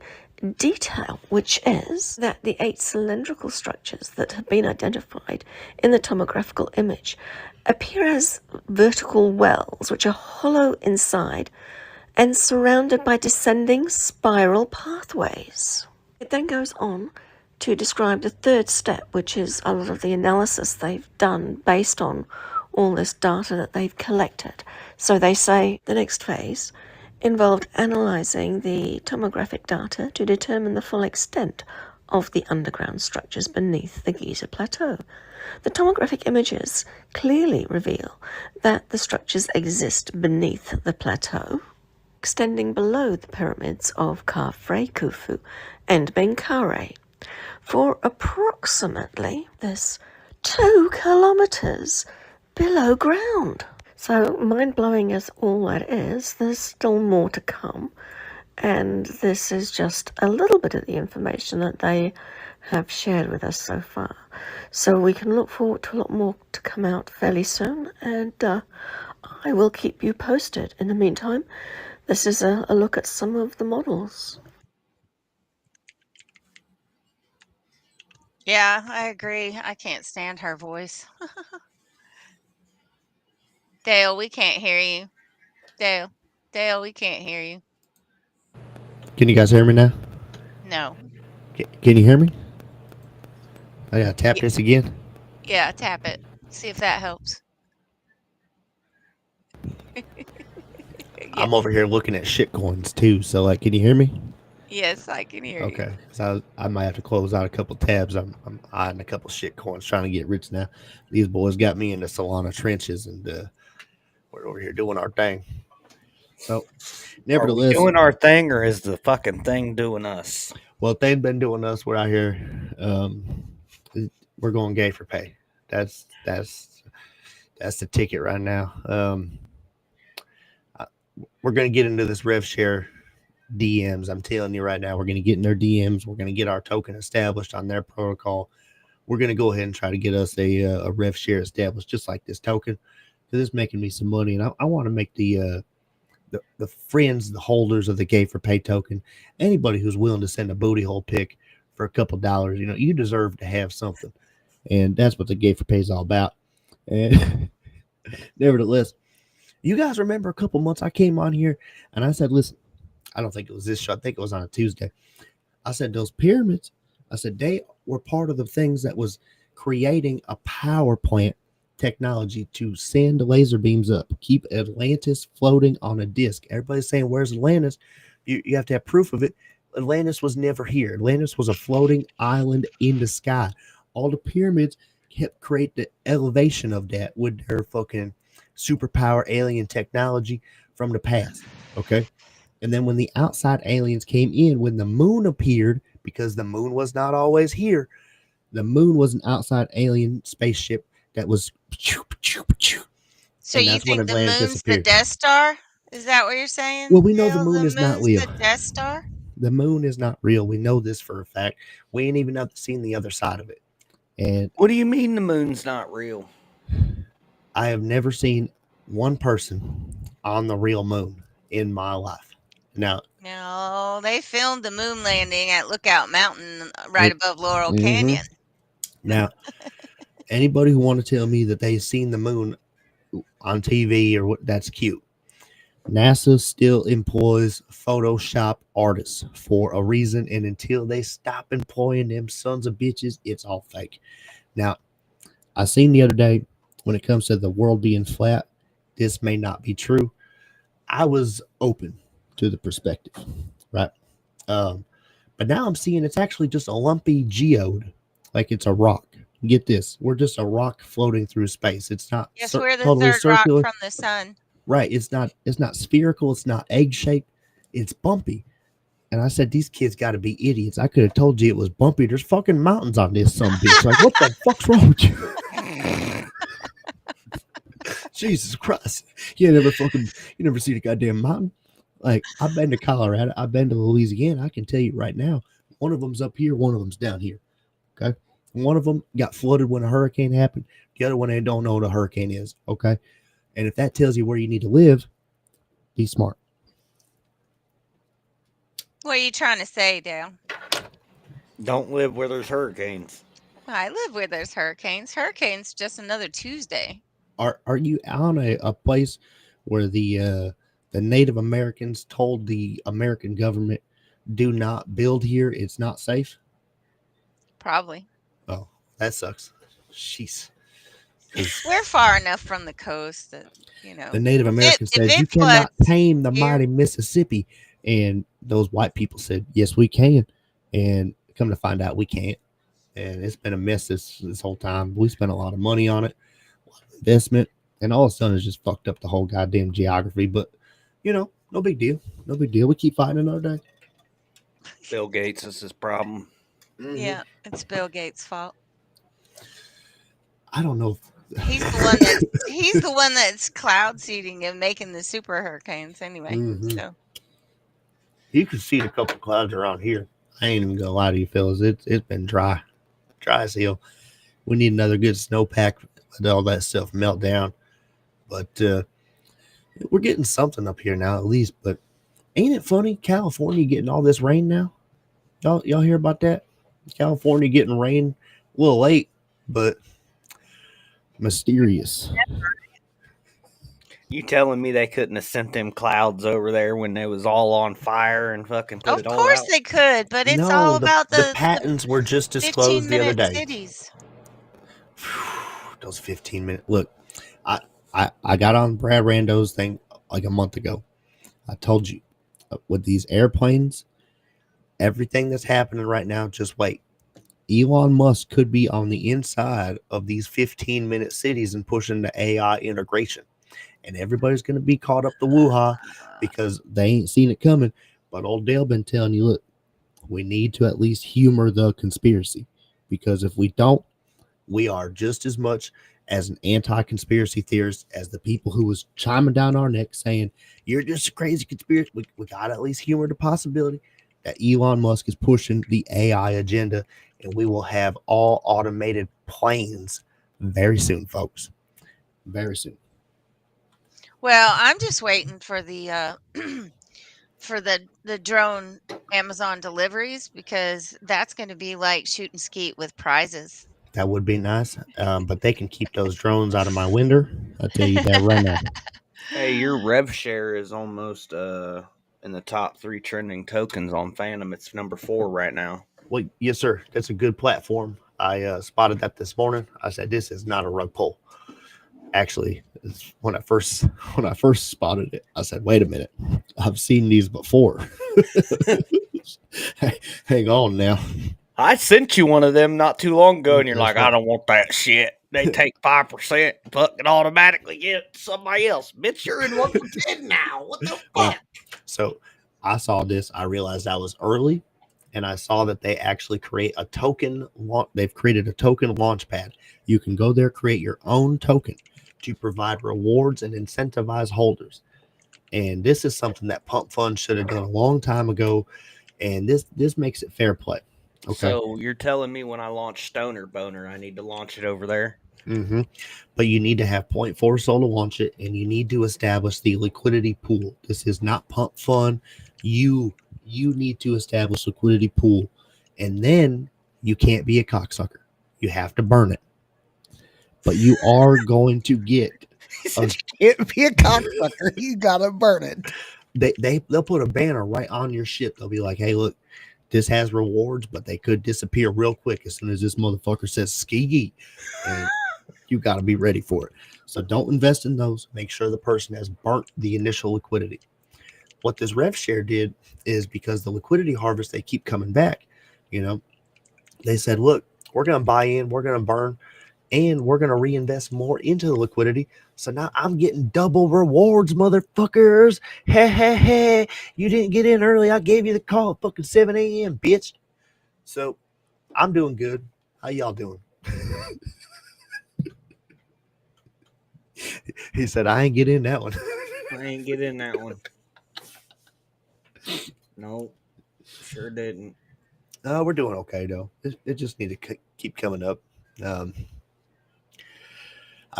detail, which is that the 8 cylindrical structures that have been identified in the tomographical image appear as vertical wells, which are hollow inside and surrounded by descending spiral pathways. It then goes on to describe the third step, which is a lot of the analysis they've done based on all this data that they've collected. So they say the next phase involved analysing the tomographic data to determine the full extent of the underground structures beneath the Giza Plateau. The tomographic images clearly reveal that the structures exist beneath the plateau, extending below the pyramids of Khafre, Khufu, and Menkaure, for approximately this 2 kilometers below ground. So mind-blowing as all that is, there's still more to come, and this is just a little bit of the information that they have shared with us so far. So we can look forward to a lot more to come out fairly soon, and I will keep you posted. In the meantime, this is a look at some of the models. Yeah, I agree. I can't stand her voice. Dale, we can't hear you. Dale, we can't hear you. Can you guys hear me now? No. Can you hear me? I gotta tap Yeah, this again. yeah, tap it. See if that helps. Yeah. I'm over here looking at shit coins too. So can you hear me? Yes, I can hear you. Okay, so I might have to close out a couple tabs. I'm eyeing a couple shit coins, trying to get rich now. These boys got me in the Solana trenches, and we're over here doing our thing. So, Are we nevertheless, doing our thing, or is the fucking thing doing us? well, if they've been doing us, we're out here. We're going gay for pay. That's the ticket right now. we're going to get into this rev share DMs. I'm telling you right now, we're going to get in their DMs. We're going to get our token established on their protocol. We're going to go ahead and try to get us a rev share established, just like this token, because it's making me some money, and I want to make the friends, the holders of the Gay for Pay token, anybody who's willing to send a booty hole pick for a couple dollars, you deserve to have something, and that's what the Gay for Pay is all about. And nevertheless, you guys remember a couple months I came on here and I said, listen, I don't think it was this show. I think it was on a Tuesday. I said, those pyramids, I said, they were part of the things that was creating a power plant technology to send laser beams up, keep Atlantis floating on a disc. Everybody's saying, where's Atlantis? You have to have proof of it. Atlantis was never here. Atlantis was a floating island in the sky. All the pyramids kept create the elevation of that with their fucking superpower alien technology from the past. Okay. And then when the outside aliens came in, when the moon appeared, because the moon was not always here, the moon was an outside alien spaceship that was. So And you that's when think the Atlantis moon's the disappeared. Death Star? Is that what you're Well, saying, we know the Dale? moon The is not moon's real. the Death Star? The moon is not real. We know this for a fact. We ain't even seen the other side of it. And What do you mean the moon's not real? I have never seen one person on the real moon in my life. Now, No, they filmed the moon landing at Lookout Mountain right above Laurel Canyon. now, anybody who want to tell me that they've seen the moon on TV or what, that's cute. NASA still employs Photoshop artists for a reason, and until they stop employing them sons of bitches, it's all fake. Now, I seen the other day when it comes to the world being flat, this may not be true. I was open to the perspective, right? Um, but now I'm seeing it's actually just a lumpy geode, like it's a rock. Get this, we're just a rock floating through space. It's not Yes, we're the totally third rock circular. from the sun. Right. It's not spherical. It's not egg shaped. It's bumpy. And I said, these kids got to be idiots. I could have told you it was bumpy. There's fucking mountains on this some bitch. Like, what the fuck's wrong with you? Jesus Christ. You never seen a goddamn mountain. Like, I've been to Colorado. I've been to Louisiana. I can tell you right now, one of them's up here, one of them's down here. Okay. One of them got flooded when a hurricane happened. The other one, they don't know what a hurricane is. Okay. And if that tells you where you need to live, be smart. What are you trying to say, Dale? Don't live where there's hurricanes. I live where there's hurricanes. Hurricanes just another Tuesday. Are you on a place where the Native Americans told the American government, do not build here, it's not safe? Probably. Oh, that sucks. Jeez. We're far enough from the coast that, The Native Americans if said, you it cannot floods tame the here, mighty Mississippi. And those white people said, yes, we can. And come to find out, we can't. And it's been a mess this whole time. We spent a lot of money on it, a lot of investment, and all it's done is just fucked up the whole goddamn geography. But, no big deal. No big deal. We keep fighting another day. Bill Gates is his problem. yeah, it's Bill Gates' fault. I don't know. He's the one that's cloud seeding and making the super hurricanes anyway. So You can see a couple clouds around here. I ain't even gonna lie to you, fellas. It's been dry as hell. We need another good snowpack. Let all that stuff melt down. But we're getting something up here now, at least. But ain't it funny? California getting all this rain now. Y'all hear about that? California getting rain a little late, but mysterious. You telling me they couldn't have sent them clouds over there when they was all on fire and fucking put of it all course out? they could, but it's No, all about the the patents were just disclosed the other 15-minute day. cities. Those 15-minute. Look, I got on Brad Rando's thing like a month ago. I told you, with these airplanes, everything that's happening right now, just wait. Elon Musk could be on the inside of these 15-minute cities and pushing the AI integration. And everybody's going to be caught up the woo-ha because they ain't seen it coming. But old Dale been telling you, look, we need to at least humor the conspiracy, because if we don't, we are just as much as an anti-conspiracy theorist, as the people who was chiming down our neck saying, you're just a crazy conspiracy, we got to at least humor the possibility that Elon Musk is pushing the AI agenda, and we will have all automated planes very soon, folks. Very soon. Well, I'm just waiting for the for the drone Amazon deliveries, because that's going to be like shoot and skeet with prizes. That would be nice, but they can keep those drones out of my window. I'll tell you that right now. Hey, your rev share is almost in the top 3 trending tokens on Phantom. It's number 4 right now. Well, yes, sir. That's a good platform. I spotted that this morning. I said, "This is not a rug pull." Actually, when I first spotted it, I said, "Wait a minute, I've seen these before." Hang on now. I sent you one of them not too long ago, and you're That's like, right. I don't want that shit. They take 5%, fucking automatically give it to somebody else. Bitch, you're in 1 for 10 now. What the Well, fuck? so I saw this. I realized I was early, and I saw that they actually create a token. They've created a token launch pad. You can go there, create your own token to provide rewards and incentivize holders. And this is something that Pump Fund should have done a long time ago. And this makes it fair play. Okay. So you're telling me when I launch Stoner Boner, I need to launch it over there? Mm-hmm. But you need to have 0.4 SOL to launch it, and you need to establish the liquidity pool. This is not Pump Fund. You need to establish liquidity pool, and then you can't be a cocksucker. You have to burn it. But you are going to get. He said you can't be a cocksucker. You gotta burn it. They'll put a banner right on your ship. They'll be like, "Hey, look, this has rewards, but they could disappear real quick as soon as this motherfucker says ski," and you got to be ready for it. So don't invest in those. Make sure the person has burnt the initial liquidity. What this rev share did is, because the liquidity harvest, they keep coming back. They said, look, we're going to buy in, we're going to burn, and we're going to reinvest more into the liquidity. So now I'm getting double rewards, motherfuckers. Hey, you didn't get in early. I gave you the call at fucking 7 a.m., bitch. So I'm doing good. How y'all doing? He said, I ain't get in that one. I ain't get in that one. No, sure didn't. We're doing okay, though. It just need to keep coming up. I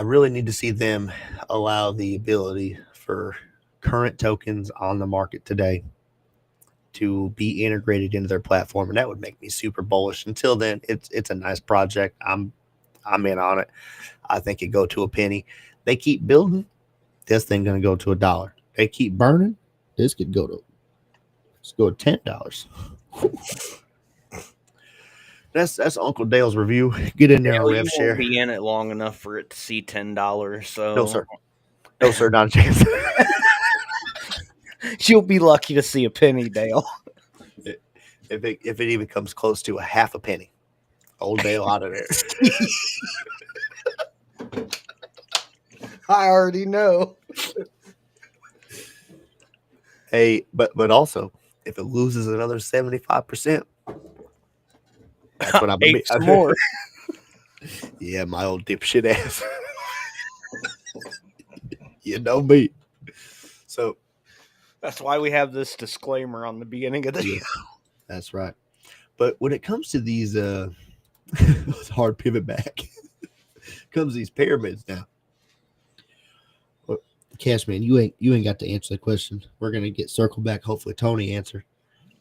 really need to see them allow the ability for current tokens on the market today to be integrated into their platform, and that would make me super bullish. Until then, it's a nice project. I'm in on it. I think it go to a penny. They keep building, this thing gonna go to $1. They keep burning, this could go to $10. That's Uncle Dale's review. Get in there and rev share. Won't be in it long enough for it to see $10. So no sir, not a chance. You'll be lucky to see a penny, Dale. If it even comes close to a half a penny, old Dale out of there. I already know. Hey, but also, if it loses another 75%, that's what I'm gonna be. Some more. Yeah, my old dipshit ass. You know me. So that's why we have this disclaimer on the beginning of the show. That's right. But when it comes to these hard pivot back, comes these pyramids now. Cashman, you ain't got to answer the question. We're gonna get circled back. Hopefully, Tony answered.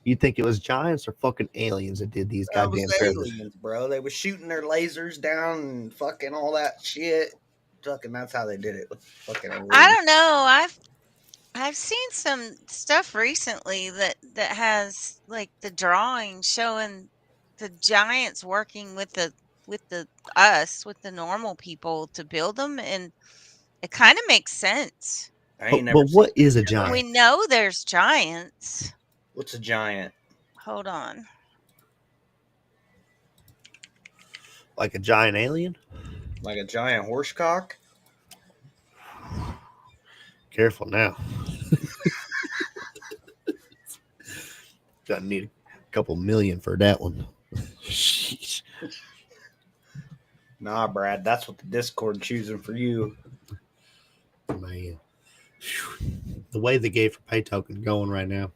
You think it was giants or fucking aliens that did these goddamn pyramids? Aliens, bro. They were shooting their lasers down and fucking all that shit. Fucking, that's how they did it. Fucking. I don't know. I've seen some stuff recently that has like the drawing showing the giants working with the normal people to build them, and it kind of makes sense. But what is a giant? We know there's giants. What's a giant? Hold on. Like a giant alien? Like a giant horsecock? Careful now. Gonna need a couple million for that one. Sheesh. Nah, Brad, that's what the Discord choosing for you. Man, the way the Gay for Pay token going right now,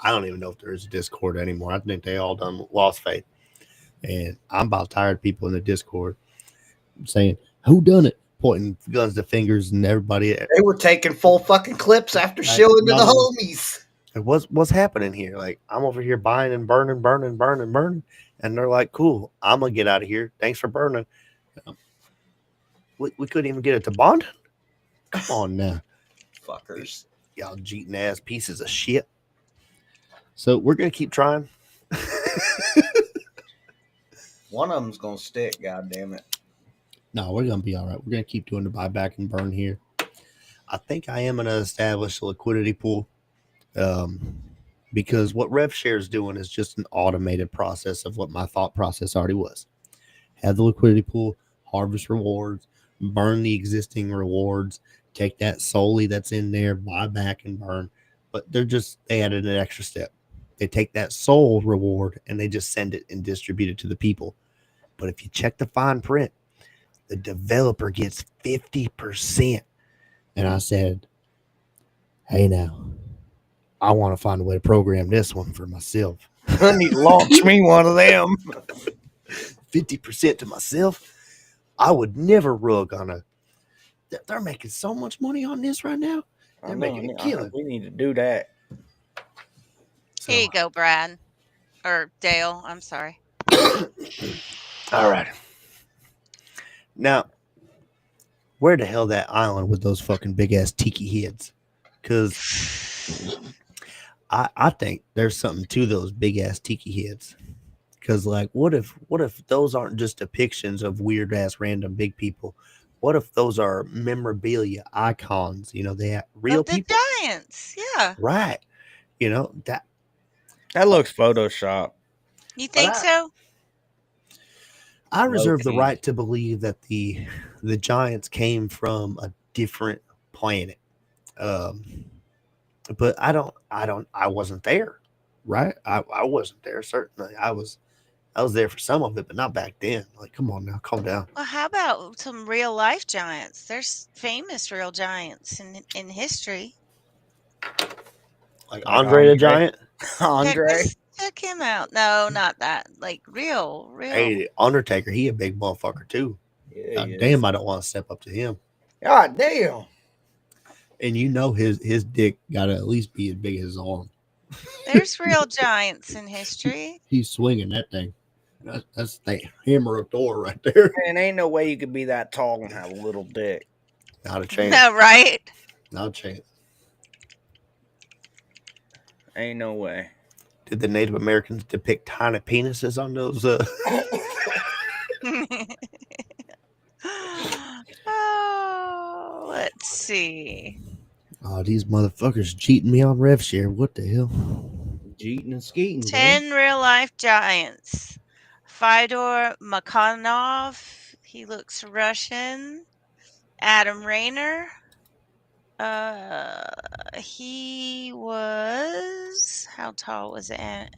I don't even know if there is a Discord anymore. I think they all done lost faith, and I'm about tired of people in the Discord saying, "Who done it?" Pointing guns to fingers and everybody. They were taking full fucking clips after Like, shilling to the y'all- homies. what's happening here? Like, I'm over here buying and burning, and they're like, "Cool, I'm gonna get out of here. Thanks for burning." We couldn't even get it to bond. Come on now, Fuckers. y'all cheating ass pieces of shit. So we're gonna keep trying. One of them's gonna stick. God damn it. No, we're gonna be all right. We're gonna keep doing the buyback and burn here. I think I am gonna establish a liquidity pool, because what RevShare is doing is just an automated process of what my thought process already was. Have the liquidity pool, harvest rewards, burn the existing rewards, take that solely that's in there, buy back and burn. But they added an extra step. They take that soul reward and they just send it and distribute it to the people. But if you check the fine print, the developer gets 50%. And I said, hey, now, I want to find a way to program this one for myself. I need to launch me one of them. 50% to myself. I would never rug on a. They're making so much money on this right now. They're making a killing. We need to do that. So, Here you go, Brad. Or Dale, I'm sorry. all right. Now, where the hell that island with those fucking big ass tiki heads? Because I think there's something to those big ass tiki heads. Because like, what if those aren't just depictions of weird ass random big people? What if those are memorabilia icons? You know, they have real Of the people, giants, yeah. right? You know that. That looks Photoshop. You think so? I reserve the Low-key. right to believe that the giants came from a different planet. But I wasn't there, right? I wasn't there. Certainly, I was there for some of it, but not back then. Like, come on now, calm down. Well, how about some real life giants? There's famous real giants in history. Like Like Andre the Giant. Yeah, Andre. just check him out. No, not that. Like real. Hey, Undertaker, he a big motherfucker too. Yeah, God he damn, is. I don't want to step up to him. God damn. And you know his dick got to at least be as big as his arm. There's real giants in history. He's swinging that thing. That's the hammer of Thor right there. Man, ain't no way you could be that tall and have a little dick. Not a chance. No, right? Not a chance. Ain't no way. Did the Native Americans depict tiny penises on those? Oh, let's see. Oh, these motherfuckers cheating me on RevShare. What the hell? Jeeting and skeeting. 10 real life giants. Fyodor Makarnov. He looks Russian. Adam Rayner. He was, how tall was it?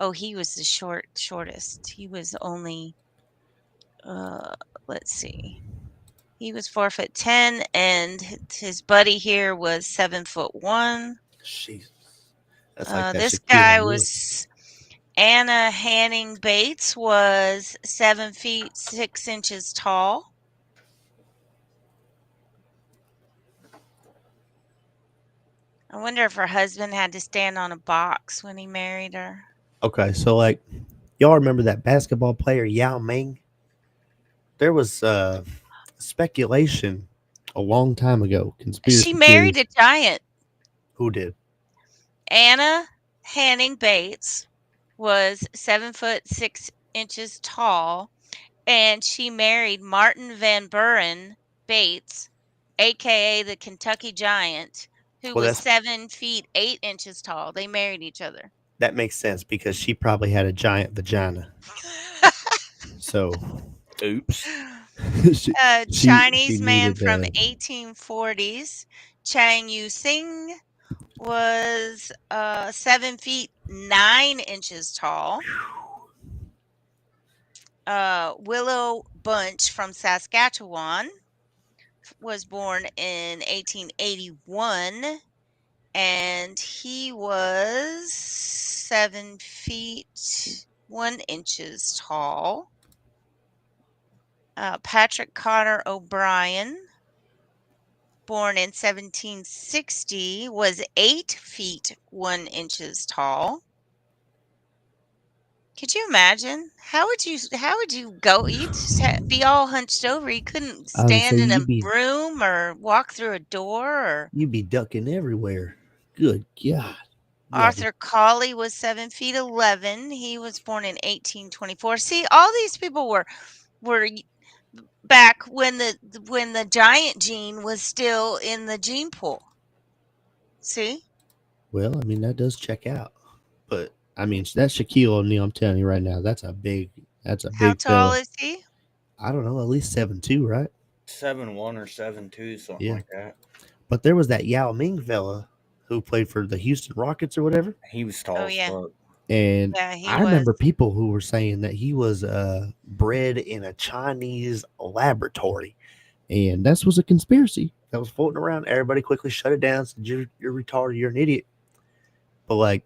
Oh, he was the shortest. He was only, let's see. He was 4'10", and his buddy here was 7'1". Jesus, that's like that This Shaquille guy O'Neal. was Anna Hanning Bates was 7 feet 6 inches tall. I wonder if her husband had to stand on a box when he married her. Okay, so like, y'all remember that basketball player Yao Ming? There was speculation a long time ago. Conspiracy She married theories. a giant. Who did? Anna Hanning Bates was 7 foot 6 inches tall, and she married Martin Van Buren Bates, aka the Kentucky Giant, who Well, was that's 7 feet 8 inches tall. They married each other. that makes sense because she probably had a giant vagina. So, Oops. Chinese man needed, from 1840s, Chang Yu Sing, was 7 feet 9 inches tall. Willow Bunch from Saskatchewan was born in 1881, and he was 7 feet 1 inches tall. Patrick Connor O'Brien, born in 1760, was 8 feet 1 inches tall. Could you imagine? How would you go? You'd just be all hunched over. You couldn't I would say stand in a room or walk through a door. Or you'd be ducking everywhere. Good God. Yeah. Arthur Colley was 7 feet 11. He was born in 1824. See, all these people were back when the giant gene was still in the gene pool. See? Well, I mean, that does check out. But, I mean, that's Shaquille O'Neal. I'm telling you right now, that's a big How tall fella. is he? I don't know, at least 7'2", right? 7'1" or 7'2", something Yeah. like that. But there was that Yao Ming fella who played for the Houston Rockets or whatever. He was tall Oh as yeah. fuck. And Yeah, he I was. remember people who were saying that he was bred in a Chinese laboratory. And that was a conspiracy that was floating around. Everybody quickly shut it down. Said, you're retarded. You're an idiot. But, like,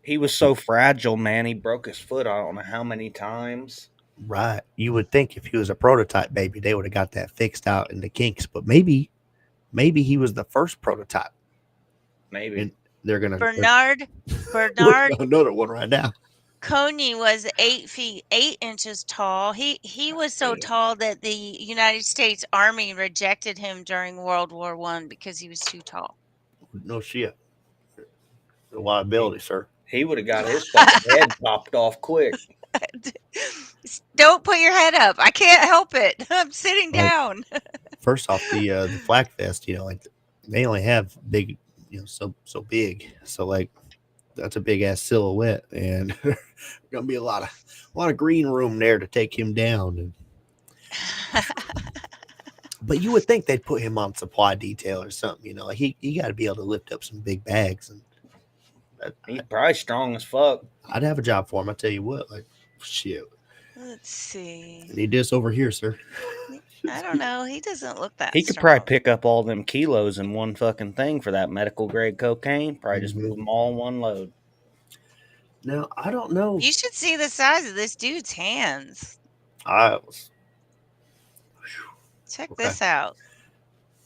He was so fragile, man. He broke his foot I don't know how many times. right. You would think if he was a prototype baby, they would have got that fixed out in the kinks. But maybe he was the first prototype. Maybe. And they're going to Bernard another one right now. Coney was 8 feet 8 inches tall. He was so tall that the United States Army rejected him during World War I because he was too tall. No shit. The liability, sir. He would have got his fucking head popped off quick. Don't put your head up. I can't help it. I'm sitting Like, down. First off, the Flag Fest, like they only have big, so big. So like that's a big ass silhouette, and gonna be a lot of green room there to take him down. And but you would think they'd put him on supply detail or something, like he got to be able to lift up some big bags, and He's probably strong as fuck. I'd have a job for him. I tell you what, like shit. Let's see. I need this over here, sir. I don't know. He doesn't look that He could strong. probably pick up all them kilos in one fucking thing for that medical grade cocaine. Probably just Mhm. move them all in one load. Now I don't know. You should see the size of this dude's hands. Check Okay. this out.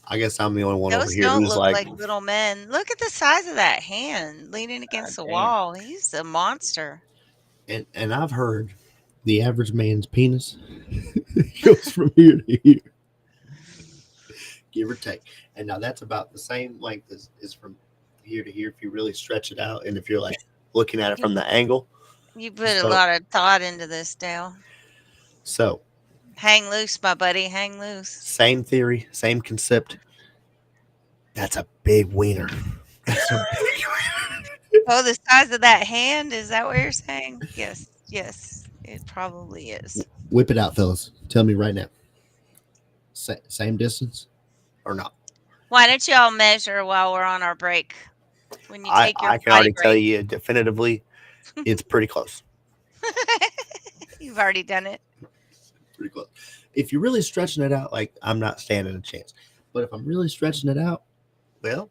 I guess I'm the only one over Those here don't who's look like, like little men. Look at the size of that hand leaning against the damn. wall. He's a monster. and I've heard the average man's penis goes from here to here, give or take. And now that's about the same length as from here to here if you really stretch it out, and if you're like looking at it from the angle. You put a lot of thought into this, Dale. So Hang loose, my buddy. Hang loose. same theory, same concept. That's a big wiener. That's a big wiener. Oh, the size of that hand? Is that what you're saying? Yes. Yes, it probably is. Whip it out, fellas. Tell me right now. Same distance or not? Why don't y'all measure while we're on our break? When you take your I can already potty tell break. you definitively it's pretty close. You've already done it. Pretty close. If you're really stretching it out, like I'm not standing a chance. But if I'm really stretching it out, well,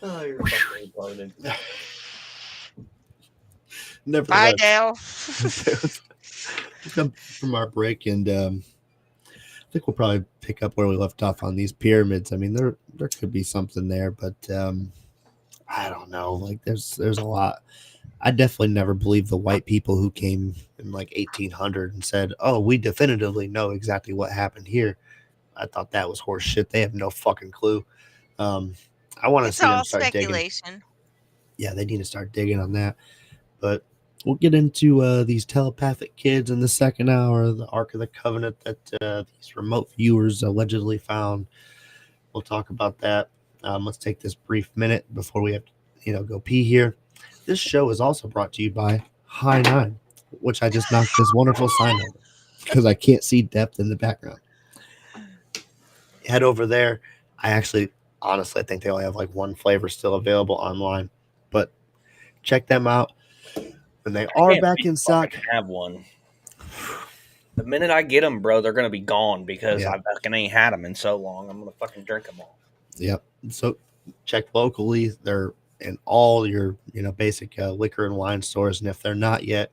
Oh, you're fucking retarded. never. Bye, Dale. Come from our break, and I think we'll probably pick up where we left off on these pyramids. I mean, there could be something there, but I don't know. Like, there's a lot. I definitely never believed the white people who came in like 1800 and said, "Oh, we definitively know exactly what happened here." I thought that was horse shit. They have no fucking clue. I want to It's see them all start digging. speculation. Yeah, they need to start digging on that. But we'll get into these telepathic kids in the second hour, the Ark of the Covenant that these remote viewers allegedly found. We'll talk about that. Let's take this brief minute before we have to, go pee here. This show is also brought to you by High Nine, which I just knocked this wonderful sign over because I can't see depth in the background. Head over there. Honestly, I think they only have like one flavor still available online, but check them out when they I are can't back wait in to fucking stock. have one. The minute I get them, bro, they're gonna be gone because Yeah. I fucking ain't had them in so long. I'm gonna fucking drink them all. Yep. So check locally. They're in all your basic liquor and wine stores, and if they're not yet,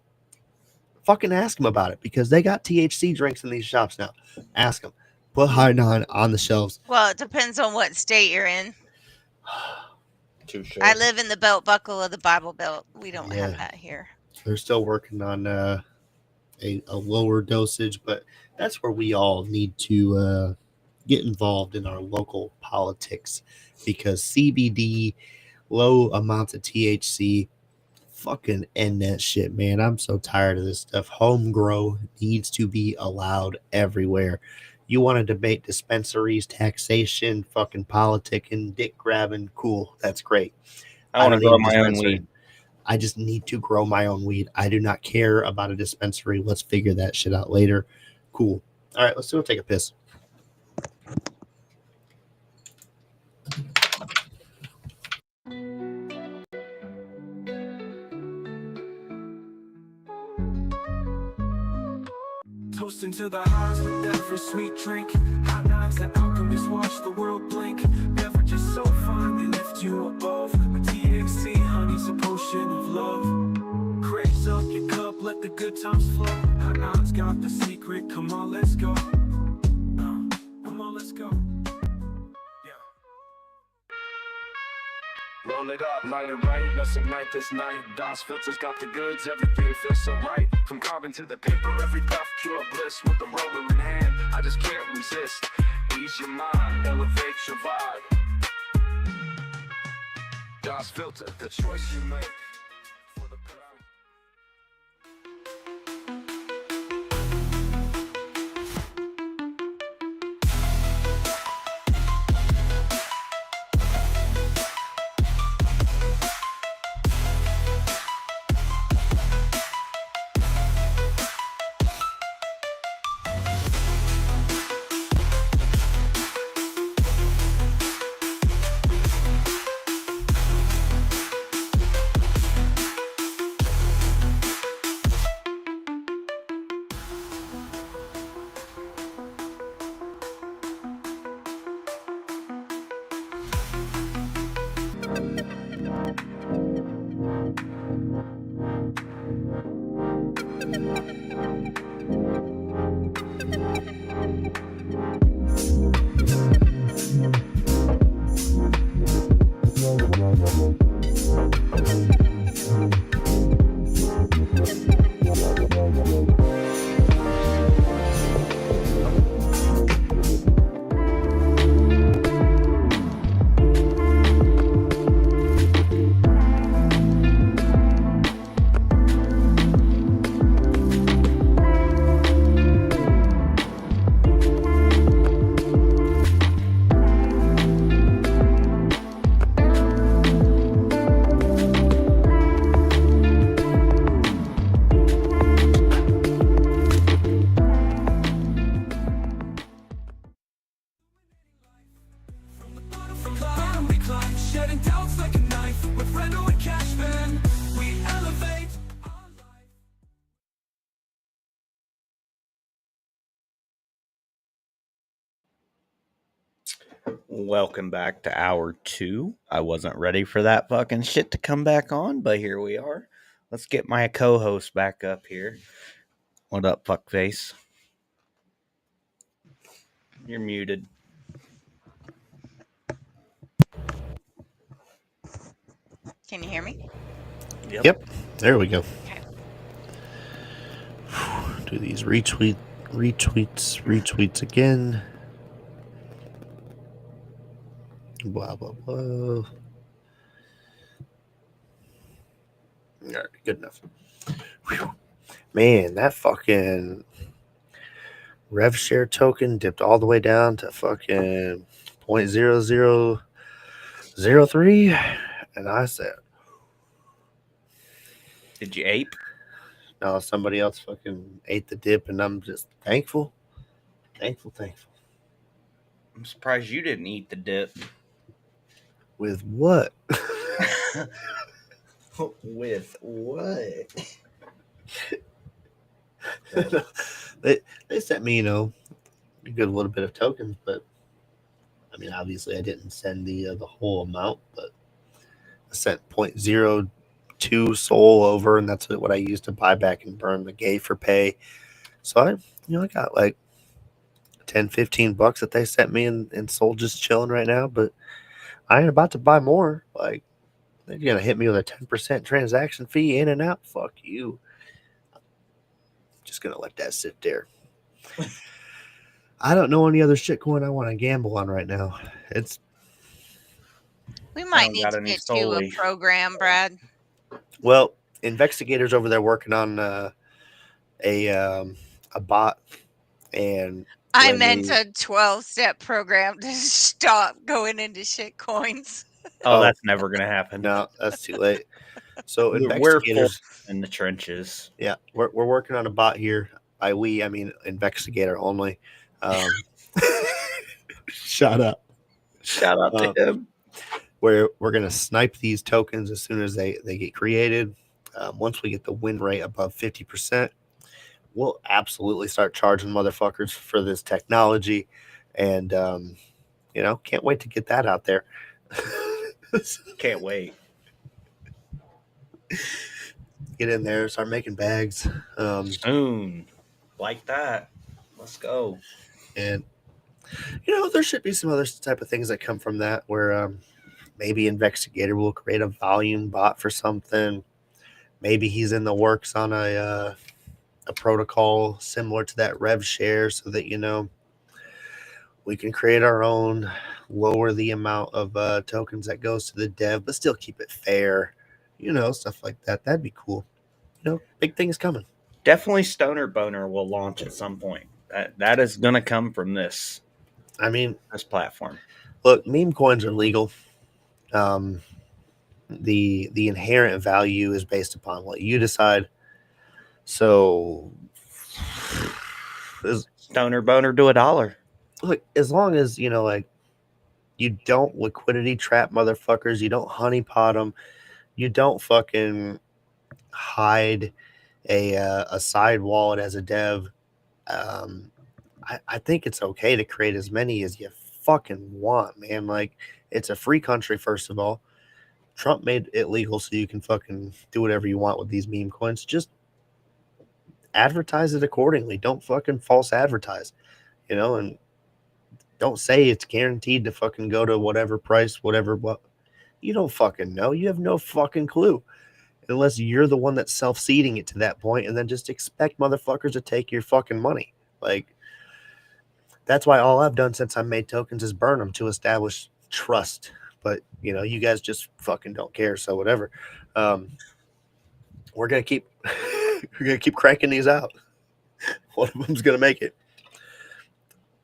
fucking ask them about it because they got THC drinks in these shops now. Ask them. Put High Nine on the shelves. Well, it depends on what state you're in. Too sure. I live in the belt buckle of the Bible Belt. We don't Yeah. have that here. They're still working on a lower dosage, but that's where we all need to get involved in our local politics because CBD, low amounts of THC, fucking end that shit, man. I'm so tired of this stuff. Home grow needs to be allowed everywhere. You want to debate dispensaries, taxation, fucking politicking, dick grabbing, cool. That's great. I want to don't grow need a my own dispensary. weed. I just need to grow my own weed. I do not care about a dispensary. Let's figure that shit out later. Cool. All right, let's go take a piss. Toasting to the highs with every sweet drink. Hot knives that alchemists watch the world blink. Beverages so fine they lift you above. With THC, honey's a potion of love. Raise up your cup, let the good times flow. Hot knives got the secret. Come on, let's go. Come on, let's go. Roll it up, light it right, let's ignite this night. DOS filters got the goods, everything feels so right. From carbon to the paper, every puff pure bliss. With the roller in hand, I just can't resist. Ease your mind, elevate your vibe. DOS filter, the choice you make. For the pride. Shedding doubts like a knife with Rendo and Cashman. We elevate our life. Welcome back to hour 2. I wasn't ready for that fucking shit to come back on, but here we are. Let's get my co-host back up here. What up, fuckface? You're muted. Can you hear me? Yep. There we go. Okay. Do these retweets again. Blah, blah, blah. All right, good enough. Whew. Man, that fucking rev share token dipped all the way down to fucking 0.0003. And I said, Did you ape? no, somebody else fucking ate the dip, and I'm just thankful. Thankful. I'm surprised you didn't eat the dip. With what? With what? They sent me, a good little bit of tokens, but I mean, obviously, I didn't send the whole amount, but I sent 0.02 soul over, and that's what I used to buy back and burn the gay for pay. So I got like 10, $15 that they sent me in soul just chilling right now, but I ain't about to buy more. Like, they're gonna hit me with a 10% transaction fee in and out. Fuck you. Just gonna let that sit there. I don't know any other shitcoin I want to gamble on right now. It's We I might don't need got to any get you a solely. program, Brad. well, investigators over there working on a a bot, and I when meant they a 12-step program to stop going into shit coins. Oh, oh that's never gonna happen. no, that's too late. So We're full investigators, in the trenches. yeah, we're working on a bot here. By we, I mean investigator only. Um, shut up. Shout out to Uh, him. where we're gonna snipe these tokens as soon as they get created. Once we get the win rate above 50%, we'll absolutely start charging motherfuckers for this technology, and can't wait to get that out there. Can't wait. Get in there, start making bags, Soon. Like that. Let's go. and there should be some other type of things that come from that, where maybe investigator will create a volume bot for something. Maybe he's in the works on a protocol similar to that rev share, so that we can create our own, lower the amount of tokens that goes to the dev, but still keep it fair, stuff like that. That'd be cool. Big things coming. Definitely Stoner Boner will launch at some point. That is gonna come from this I mean, platform. look, meme coins are legal. Um, the inherent value is based upon what you decide. So, Stoner Boner to $1. look, as long as like, you don't liquidity trap motherfuckers, you don't honeypot them, you don't fucking hide a side wallet as a dev. Um, I think it's okay to create as many as you fucking want, man. Like, it's a free country, first of all. Trump made it legal so you can fucking do whatever you want with these meme coins. Just advertise it accordingly. Don't fucking false advertise, and don't say it's guaranteed to fucking go to whatever price, whatever what. You don't fucking know. You have no fucking clue. Unless you're the one that's self-seeding it to that point, and then just expect motherfuckers to take your fucking money. Like, that's why all I've done since I made tokens is burn them to establish trust. But you guys just fucking don't care, so whatever. We're gonna keep we're gonna keep cranking these out. One of them's gonna make it.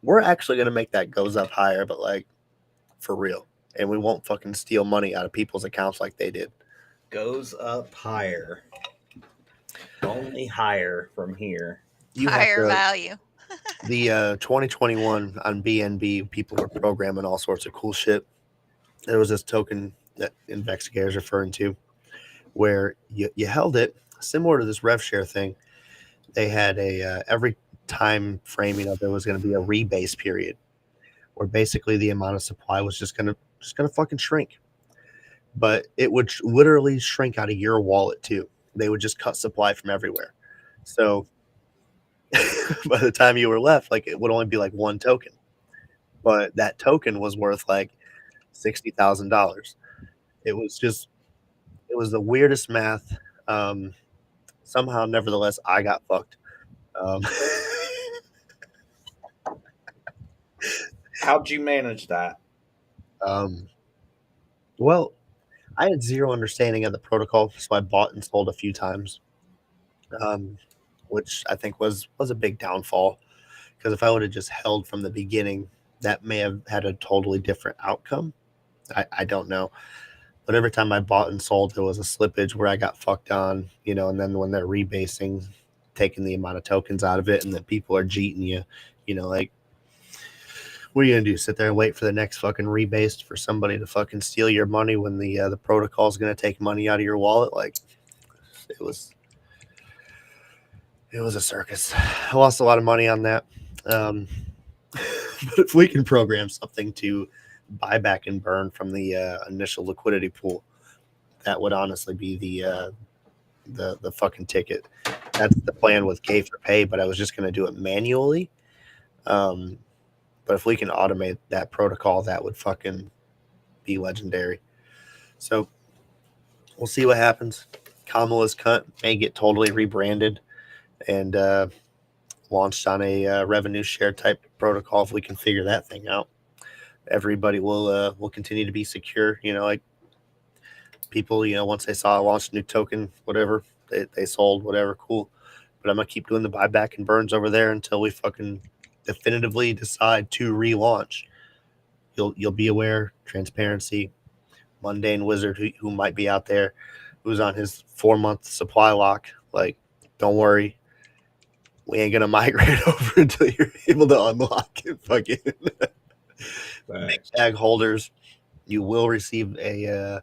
We're actually gonna make that goes up higher, but like, for real. And we won't fucking steal money out of people's accounts like they did. Goes up higher. Only higher from here. You have Higher to, value. the 2021 on BNB, people were programming all sorts of cool shit. There was this token that Investigator is referring to, where you held it similar to this rev share thing. They had every time framing of it was going to be a rebase period, where basically the amount of supply was just gonna fucking shrink. But it would literally shrink out of your wallet too. They would just cut supply from everywhere. So by the time you were left, like, it would only be like one token, but that token was worth like $60,000. It was the weirdest math. Somehow, nevertheless, I got fucked. Um, How'd you manage that? um, well, I had zero understanding of the protocol, so I bought and sold a few times, um, which I think was a big downfall. Because if I would have just held from the beginning, that may have had a totally different outcome. I don't know. But every time I bought and sold, there was a slippage where I got fucked on, and then when they're rebasing, taking the amount of tokens out of it, and then people are cheating you, like, What are you gonna do? Sit there and wait for the next fucking rebase for somebody to fucking steal your money when the protocol is gonna take money out of your wallet? Like, it was a circus. I lost a lot of money on that. Um, but if we can program something to buy back and burn from the initial liquidity pool, that would honestly be the fucking ticket. That's the plan with K for Pay, but I was just gonna do it manually. Um, but if we can automate that protocol, that would fucking be legendary. So we'll see what happens. Kamala's cut may get totally rebranded and launched on a revenue share type protocol if we can figure that thing out. Everybody will continue to be secure. You know, like people, you know, once they saw I launched a new token, whatever, they sold, whatever, cool. But I'm gonna keep doing the buyback and burns over there until we fucking definitively decide to relaunch. You'll be aware, transparency. Mundane wizard who might be out there, who's on his 4-month supply lock. Like, don't worry, we ain't gonna migrate over until you're able to unlock it. Fucking big tag holders, you will receive a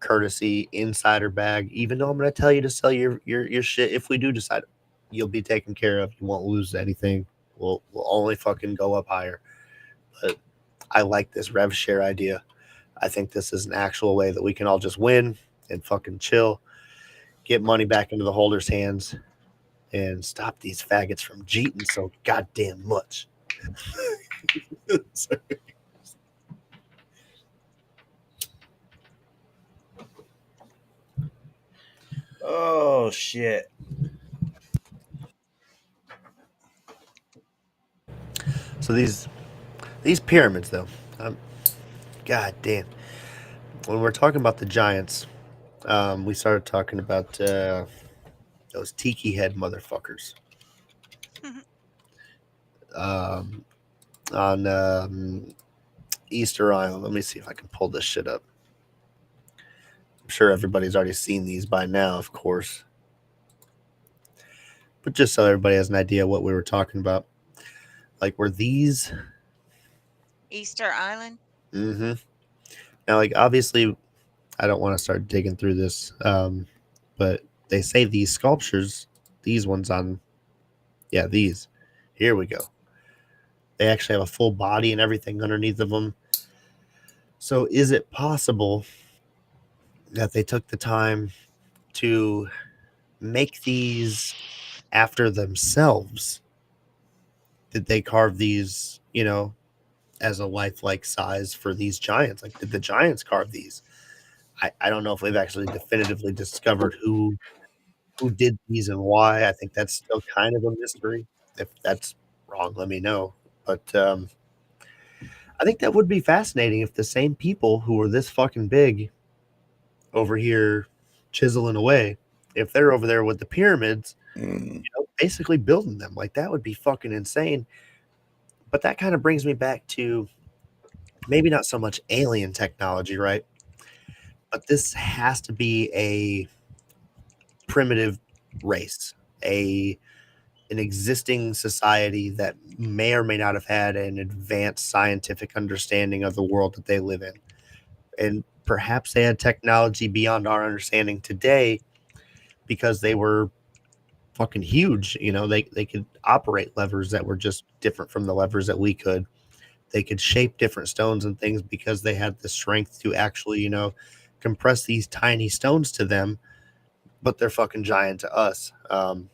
courtesy insider bag. Even though I'm gonna tell you to sell your shit, if we do decide, you'll be taken care of. You won't lose anything. We'll only fucking go up higher. But I like this rev share idea. I think this is an actual way that we can all just win and fucking chill, get money back into the holders' hands, and stop these faggots from cheating so goddamn much. Oh shit. So these pyramids, though, god damn. When we're talking about the giants, we started talking about those tiki head motherfuckers. On Easter Island. Let me see if I can pull this shit up. I'm sure everybody's already seen these by now, of course. But just so everybody has an idea what we were talking about. Like, were these Easter Island? Mm-hmm. Now, like, obviously, I don't want to start digging through this, but they say these sculptures, these ones on, yeah, these. Here we go. They actually have a full body and everything underneath of them. So, is it possible that they took the time to make these after themselves? Did they carve these, you know, as a lifelike size for these giants? Like, did the giants carve these? I don't know if we've actually definitively discovered who did these and why. I think that's still kind of a mystery. If that's wrong, let me know. But I think that would be fascinating if the same people who are this fucking big over here chiseling away, if they're over there with the pyramids, you know, basically building them. Like, that would be fucking insane. But that kind of brings me back to maybe not so much alien technology, right? But this has to be a primitive race, an existing society that may or may not have had an advanced scientific understanding of the world that they live in. And perhaps they had technology beyond our understanding today because they were fucking huge. You know, they could operate levers that were just different from the levers that we could. They could shape different stones and things because they had the strength to actually, you know, compress these tiny stones to them, but they're fucking giant to us. That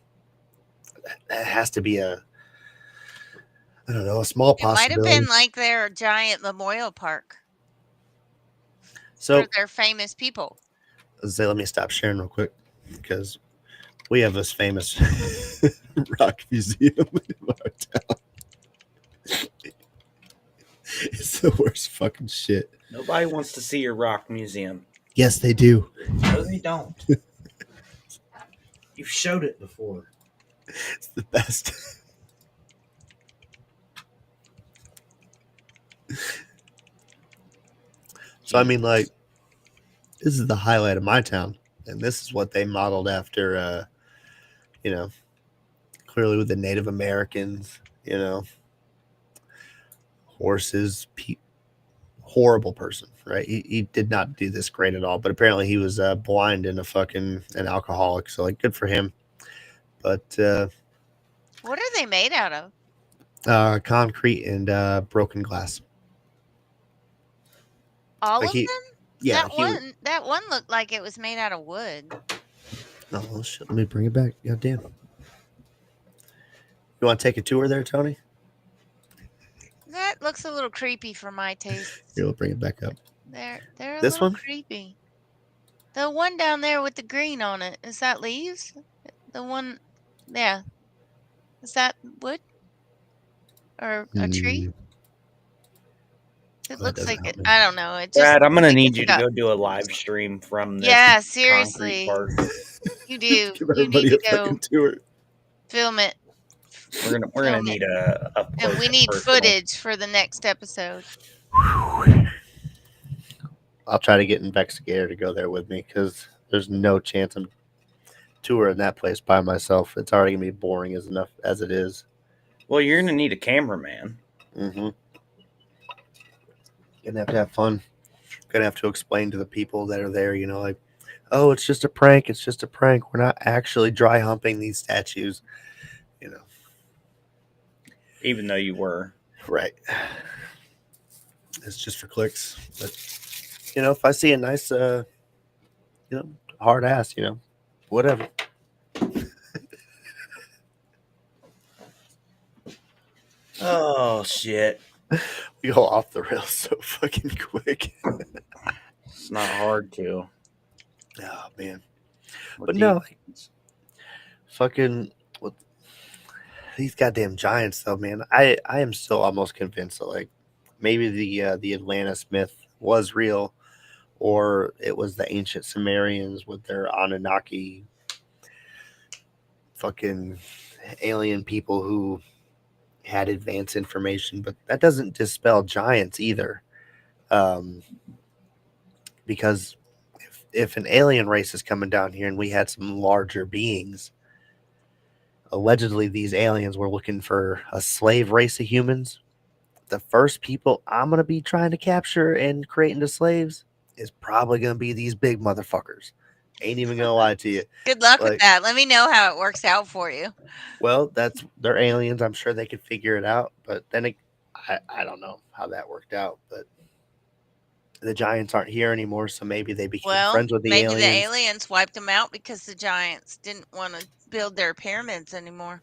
has to be I don't know, a small It might have possibility. been like their giant memorial park So for their famous people. let's say, let me stop sharing real quick because we have this famous rock museum in our town. It's the worst fucking shit. Nobody wants to see your rock museum. Yes, they do. No, they don't. You've showed it before. It's the best. So, I mean, like, this is the highlight of my town, and this is what they modeled after, you know, clearly with the Native Americans, you know. horses, horrible person, right? He did not do this great at all, but apparently he was blind and an alcoholic. So like, good for him. But What are they made out of? concrete and broken glass. All Like of he, them? yeah, That one looked like it was made out of wood. Oh shit! Let me bring it back. God damn. You want to take a tour there, Tony? That looks a little creepy for my tastes. Here, we'll bring it back up. They're a This little one? creepy. The one down there with the green on it, is that leaves? The one, yeah, is that wood or a tree? It That looks doesn't like help it. me. I don't know. It just Brad, I'm looks gonna like need it's you to got. go do a live stream from this Yeah, concrete seriously, part. you do. Give You need everybody to a go fucking tour. film it. We're gonna Film it, need a up and close we and need personal. footage for the next episode. I'll try to get Investigator to go there with me because there's no chance I'm touring that place by myself. It's already gonna be boring as enough as it is. Well, you're gonna need a cameraman. Mm-hmm. Gonna have fun. Gonna have to explain to the people that are there, like, oh, it's just a prank. It's just a prank. We're not actually dry humping these statues, you know. Even though you were. Right. It's just for clicks. But if I see a nice hard ass, whatever. Oh shit. We go off the rails so fucking quick. It's not hard to. Oh man. With But the- no, fucking with these goddamn giants though, man. I am still almost convinced that like maybe the Atlantis myth was real, or it was the ancient Sumerians with their Anunnaki fucking alien people who had advanced information. But that doesn't dispel giants either, because if an alien race is coming down here and we had some larger beings, allegedly these aliens were looking for a slave race of humans. The first people I'm going to be trying to capture and create into slaves is probably going to be these big motherfuckers. Ain't even going to lie to you. Good luck with Like, that. Let me know how it works out for you. well, they're aliens. I'm sure they could figure it out. But then I don't know how that worked out. But the giants aren't here anymore, so maybe they became Well, friends with the maybe aliens. the aliens wiped them out because the giants didn't want to build their pyramids anymore.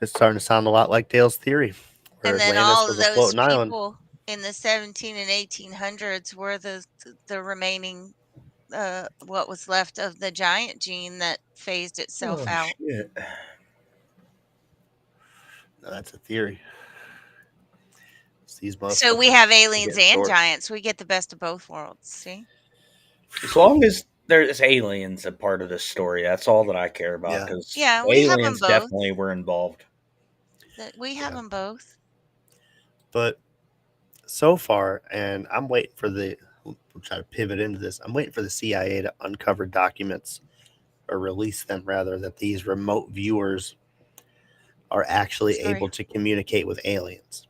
It's starting to sound a lot like Dale's theory, where And then Atlantis all of was a those floating island. people in the 17 and 1800s were the remaining what was left of the giant gene that phased itself out. shit. No, that's a theory. It's these So we motherfuckers have aliens getting and short. giants. We get the best of both worlds. See? As long as there's aliens a part of this story, that's all that I care about. Yeah. Because Yeah, we have 'em aliens both. definitely were involved. We have them both. But so far, and I'm waiting for we'll try to pivot into this. I'm waiting for the CIA to uncover documents or release them rather, that these remote viewers are actually able to communicate with aliens.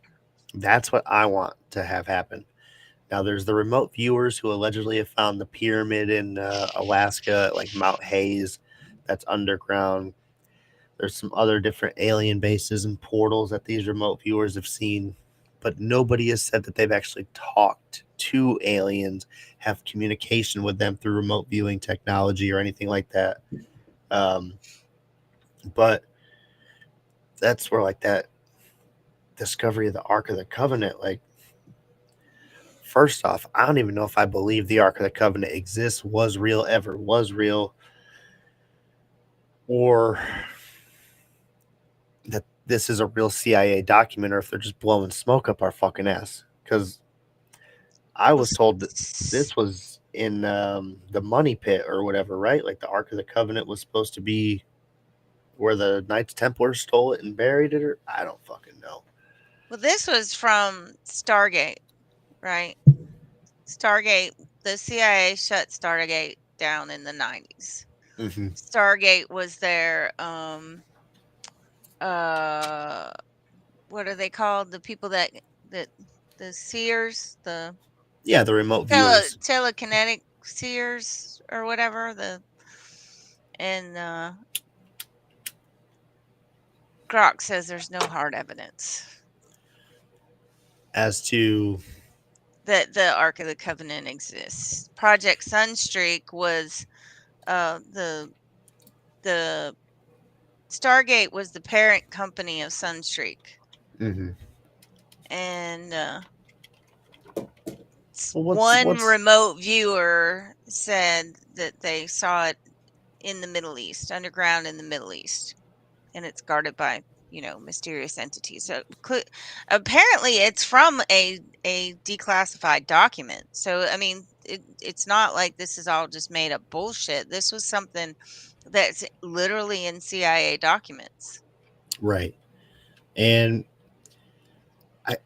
That's what I want to have happen. Now, there's the remote viewers who allegedly have found the pyramid in Alaska, like Mount Hayes, that's underground. There's some other different alien bases and portals that these remote viewers have seen, but nobody has said that they've actually talked to aliens, have communication with them through remote viewing technology or anything like that. But that's where like that discovery of the Ark of the Covenant, like, first off, I don't even know if I believe the Ark of the Covenant exists, was real, or that this is a real CIA document, or if they're just blowing smoke up our fucking ass. Because I was told that this was in the money pit or whatever, right? Like the Ark of the Covenant was supposed to be where the Knights Templar stole it and buried it, or I don't fucking know. Well, this was from Stargate, right? Stargate, the CIA shut Stargate down in the 90s. Mm-hmm. Stargate was their what what are they called? The people that the seers, the Yeah, the remote viewers. telekinetic seers or whatever. And Grok says there's no hard evidence As to that the Ark of the Covenant exists. Project Sunstreak was the Stargate was the parent company of Sunstreak, mhm. and Well, one what's remote viewer said that they saw it in the Middle East, underground in the Middle East, and it's guarded by mysterious entities. So apparently, it's from a declassified document. So I mean, it's not like this is all just made up bullshit. This was something that's literally in CIA documents. right? And I,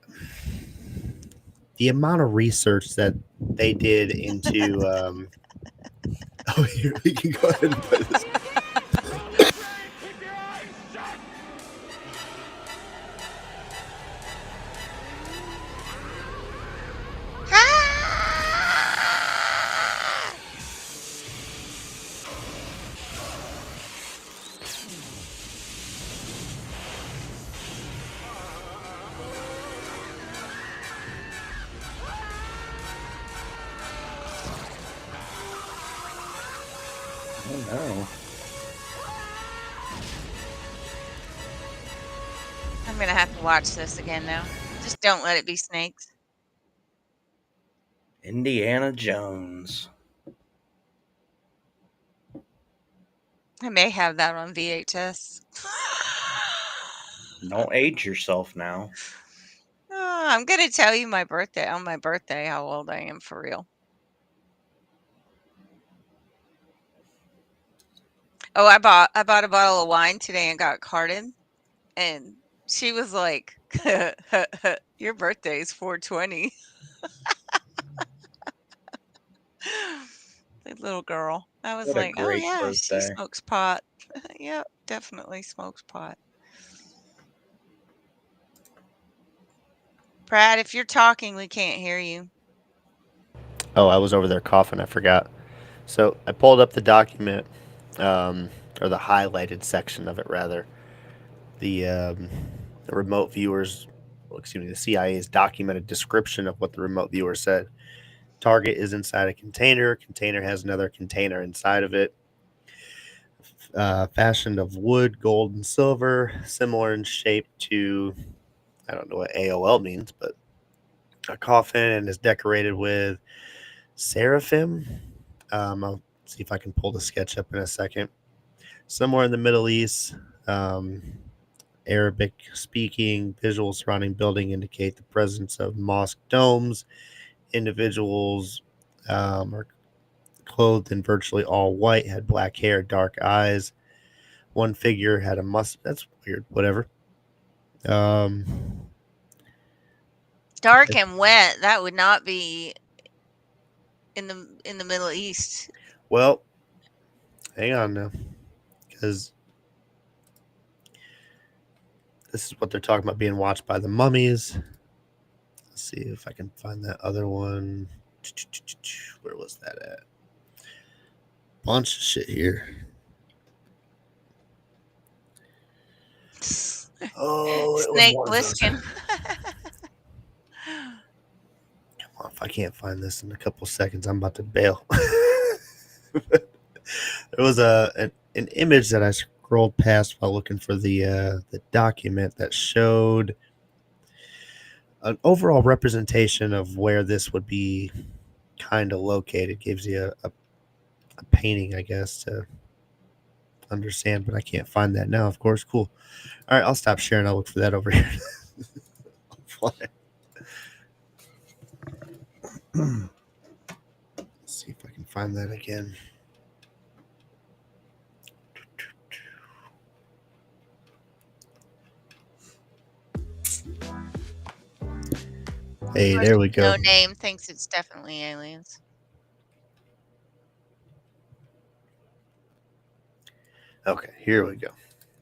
the amount of research that they did into oh, here we can go ahead and play this. Oh no. I'm gonna have to watch this again now. Just don't let it be snakes. Indiana Jones. I may have that on VHS. Don't age yourself now. I'm gonna tell you on my birthday how old I am for real. Oh, I bought a bottle of wine today and got carded, and she was like, "Your birthday is 420." The little girl. I was What a like, "Oh great yeah, she birthday. smokes pot." Yep, definitely smokes pot. Brad, if you're talking, we can't hear you. Oh, I was over there coughing. I forgot. So I pulled up the document, um, or the highlighted section of it, rather. The remote viewers, well, excuse me, the CIA's documented description of what the remote viewer said. Target is inside a container. Container has another container inside of it, fashioned of wood, gold, and silver, similar in shape to, I don't know what AOL means, but a coffin, and is decorated with seraphim. I'll see if I can pull the sketch up in a second. Somewhere in the Middle East, um, Arabic speaking, visuals surrounding building indicate the presence of mosque domes. Individuals are clothed in virtually all white, had black hair, dark eyes. One figure had a mustache. That's weird. Whatever. Um, Dark and wet. That would not be in the Middle East. well, hang on now, because this is what they're talking about being watched by the mummies. Let's see if I can find that other one. Where was that at? Bunch of shit here. Oh, it was Snake one of those. Plissken. Come on, if I can't find this in a couple seconds, I'm about to bail. There was an image that I scrolled past while looking for the document that showed an overall representation of where this would be kind of located. Gives you a painting, I guess, to understand, but I can't find that now, of course. Cool. All right, I'll stop sharing. I'll look for that over here. Let's see if I can find that again. Hey, there we go. No name thinks it's definitely aliens. Okay, here we go.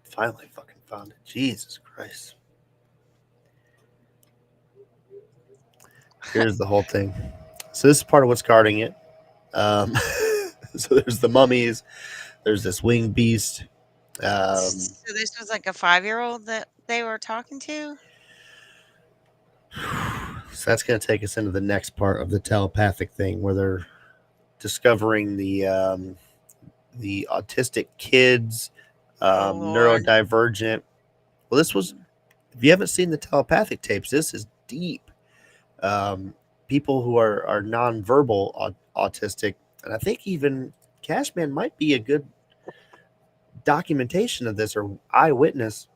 Finally fucking found it. Jesus Christ. Here's the whole thing. So this is part of what's guarding it. Um, so there's the mummies. There's this winged beast. Um, So this was like a 5-year-old that they were talking to? so that's going to take us into the next part of the telepathic thing, where they're discovering the autistic kids, Oh, Lord. neurodivergent. Well, this was. If you haven't seen the telepathic tapes, this is deep. Um, People who are nonverbal autistic, and I think even Cashman might be a good documentation of this or eyewitness.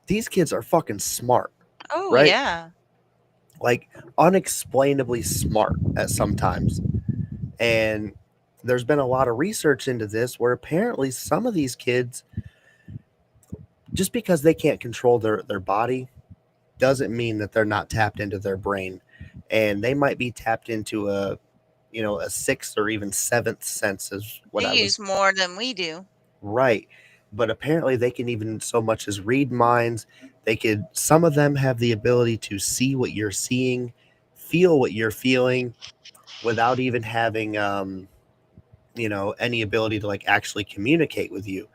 These kids are fucking smart, Oh, right? yeah. Like unexplainably smart at sometimes. And there's been a lot of research into this where apparently some of these kids, just because they can't control their body, doesn't mean that they're not tapped into their brain. And they might be tapped into a sixth or even seventh sense is what They I use was more than we do. right. But apparently they can even so much as read minds. Some of them have the ability to see what you're seeing, feel what you're feeling without even having any ability to like actually communicate with you.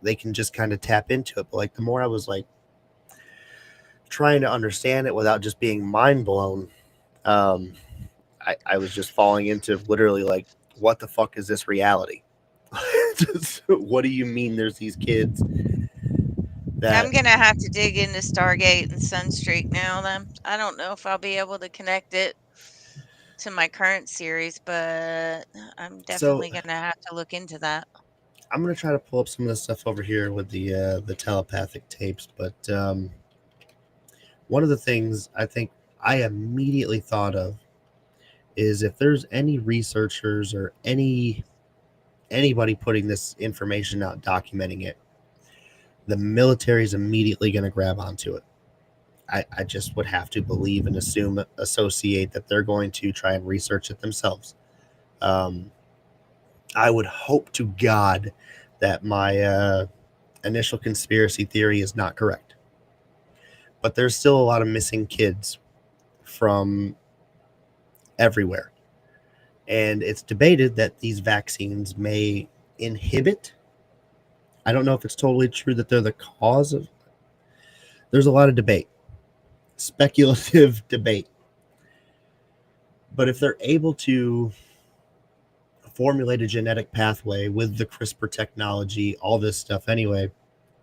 They can just kind of tap into it. But like the more I was like trying to understand it without just being mind blown, um, I was just falling into literally like, what the fuck is this reality? What do you mean there's these kids that I'm gonna have to dig into Stargate and Sunstreak now then. I don't know if I'll be able to connect it to my current series, but I'm so definitely gonna have to look into that. I'm gonna try to pull up some of the stuff over here with the telepathic tapes, but one of the things I think I immediately thought of is if there's any researchers or anybody putting this information out, documenting it, the military is immediately going to grab onto it. I just would have to believe and associate that they're going to try and research it themselves. Um, I would hope to God that my initial conspiracy theory is not correct. But there's still a lot of missing kids from everywhere. And it's debated that these vaccines may inhibit. I don't know if it's totally true that they're the cause of. There's a lot of debate, speculative debate. But if they're able to formulate a genetic pathway with the CRISPR technology, all this stuff anyway,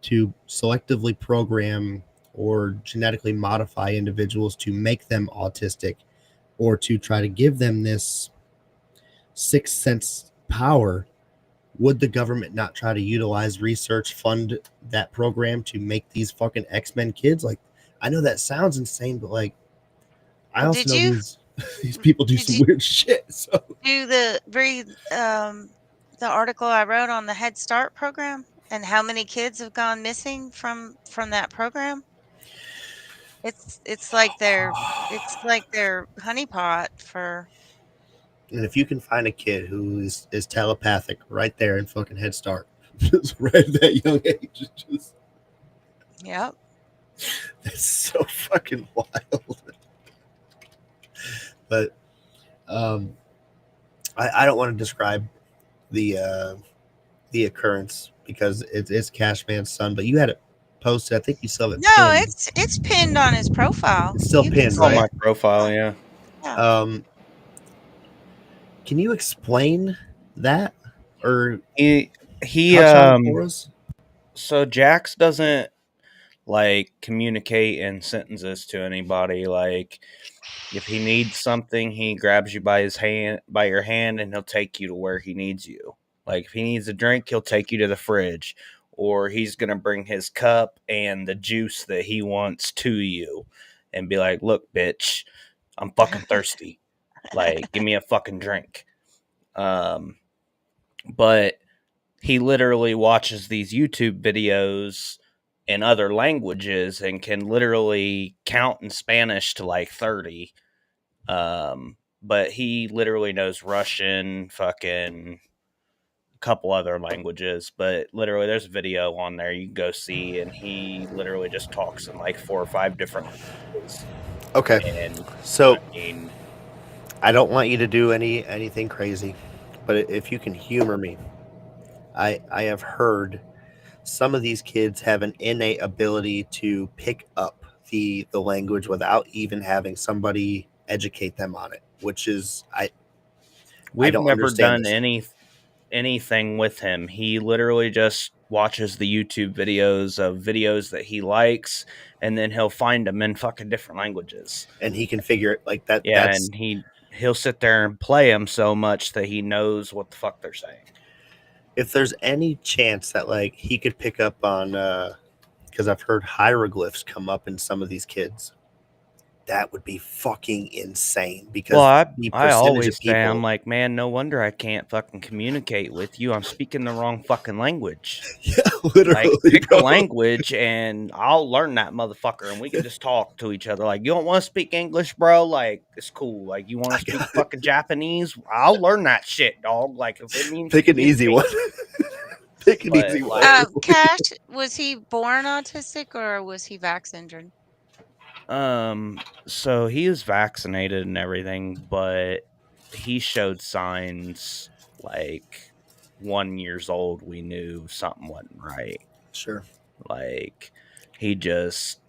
to selectively program or genetically modify individuals to make them autistic or to try to give them this sixth sense power, would the government not try to utilize research, fund that program to make these fucking X-Men kids? Like, I know that sounds insane, but like, I Well, also did know you these people do did some you weird shit. So do the article I wrote on the Head Start program and how many kids have gone missing from that program? It's like their honeypot for. and if you can find a kid who is telepathic right there in fucking Head Start, just right at that young age, just Yep. that's so fucking wild. But um, I don't want to describe the occurrence because it's Cashman's son. But you had it posted. I think you still have it No, pinned. it's pinned on his profile. It's still You can pinned, It's on see right? my it. profile, Yeah, yeah. yeah. Um, can you explain that or He touch on it for us? so Jax doesn't like communicate in sentences to anybody. Like if he needs something, he grabs you by your hand, and he'll take you to where he needs you. Like if he needs a drink, he'll take you to the fridge, or he's gonna bring his cup and the juice that he wants to you, and be like, "Look, bitch, I'm fucking thirsty. Like, give me a fucking drink." Um, but he literally watches these YouTube videos in other languages and can literally count in Spanish to like 30. But he literally knows Russian, fucking couple other languages, but literally there's a video on there you can go see, and he literally just talks in like 4 or 5 different languages. Okay. And So I mean, I don't want you to do anything crazy, but if you can humor me, I have heard some of these kids have an innate ability to pick up the language without even having somebody educate them on it, which is I we've don't never understand done this. anything with him. He literally just watches the YouTube videos that he likes, and then he'll find them in fucking different languages. And he can figure it like that. Yeah, That's and he'll sit there and play them so much that he knows what the fuck they're saying. if there's any chance that like he could pick up on because I've heard hieroglyphs come up in some of these kids. That would be fucking insane because Well, the I percentage of always say, I'm people, like, man, no wonder I can't fucking communicate with you. I'm speaking the wrong fucking language. yeah, Like, literally, pick a bro. language and I'll learn that motherfucker, and we can just talk to each other. Like, you don't want to speak English, bro? Like, it's cool. Like, you want I to speak got it. fucking Japanese? I'll learn that shit, dog. Like, if it means Pick an easy one. communication. Pick an But easy one. like, Cash, was he born autistic or was he vaccinated? so he is vaccinated and everything, but he showed signs like 1 years old. We knew something wasn't right. Sure. Like, he just,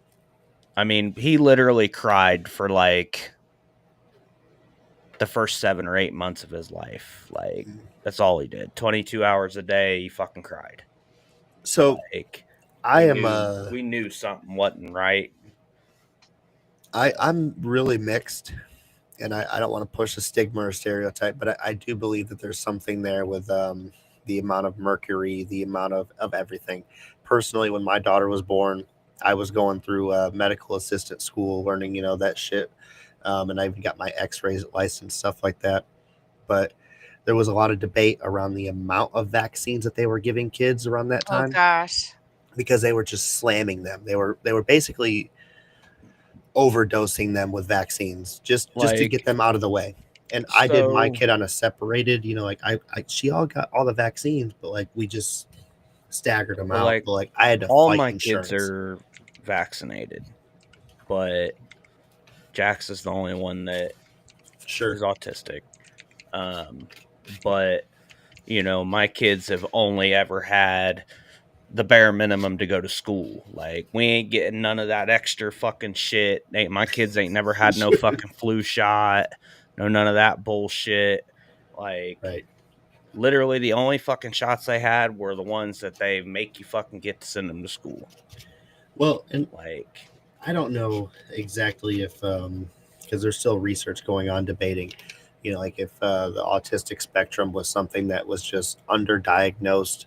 I mean, he literally cried for like the first 7 or 8 months of his life. Like, that's all he did. 22 hours a day, he fucking cried. So Like, I am we knew something wasn't right. I'm really mixed, and I don't want to push a stigma or stereotype, but I do believe that there's something there with the amount of mercury, the amount of everything. Personally, when my daughter was born, I was going through medical assistant school, learning that shit, and I even got my X-rays license, stuff like that. But there was a lot of debate around the amount of vaccines that they were giving kids around that Oh time gosh. because they were just slamming them. They were basically overdosing them with vaccines just to get Like, them out of the way. And I did my so, kid on a separated, like she all got all the vaccines, but like we just staggered them well, out. like, But like I had to all fight my kids insurance. are vaccinated, but Jax is the only one that Sure. is autistic. But my kids have only ever had the bare minimum to go to school. Like, we ain't getting none of that extra fucking shit. My kids ain't never had no fucking flu shot, none of that bullshit. Like, Right. literally the only fucking shots they had were the ones that they make you fucking get to send them to school. Well, and Like, I don't know exactly if because there's still research going on debating, like if the autistic spectrum was something that was just underdiagnosed,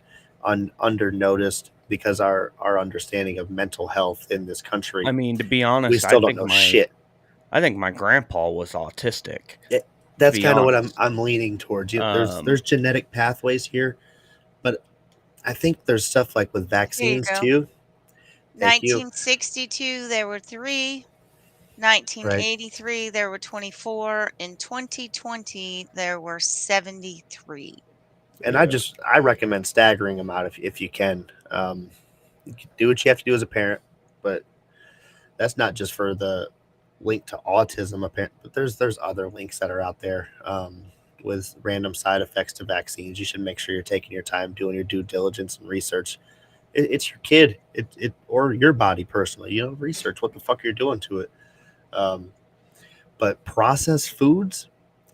under noticed because our understanding of mental health in this country, I mean, to be we honest, still don't know shit. I think my grandpa was autistic. That's Be kind of what honest. I'm leaning towards. There's genetic pathways here, but I think there's stuff like with Here you vaccines go. too. Thank you. 1962, there were 3. Right. 1983, there were 24. In 2020, there were 73. And Yeah. I recommend staggering them out if you can. You can do what you have to do as a parent, but that's not just for the link to autism. But there's other links that are out there with random side effects to vaccines. You should make sure you're taking your time, doing your due diligence and research. It's your kid, it or your body personally. Research what the fuck you're doing to it. But processed foods,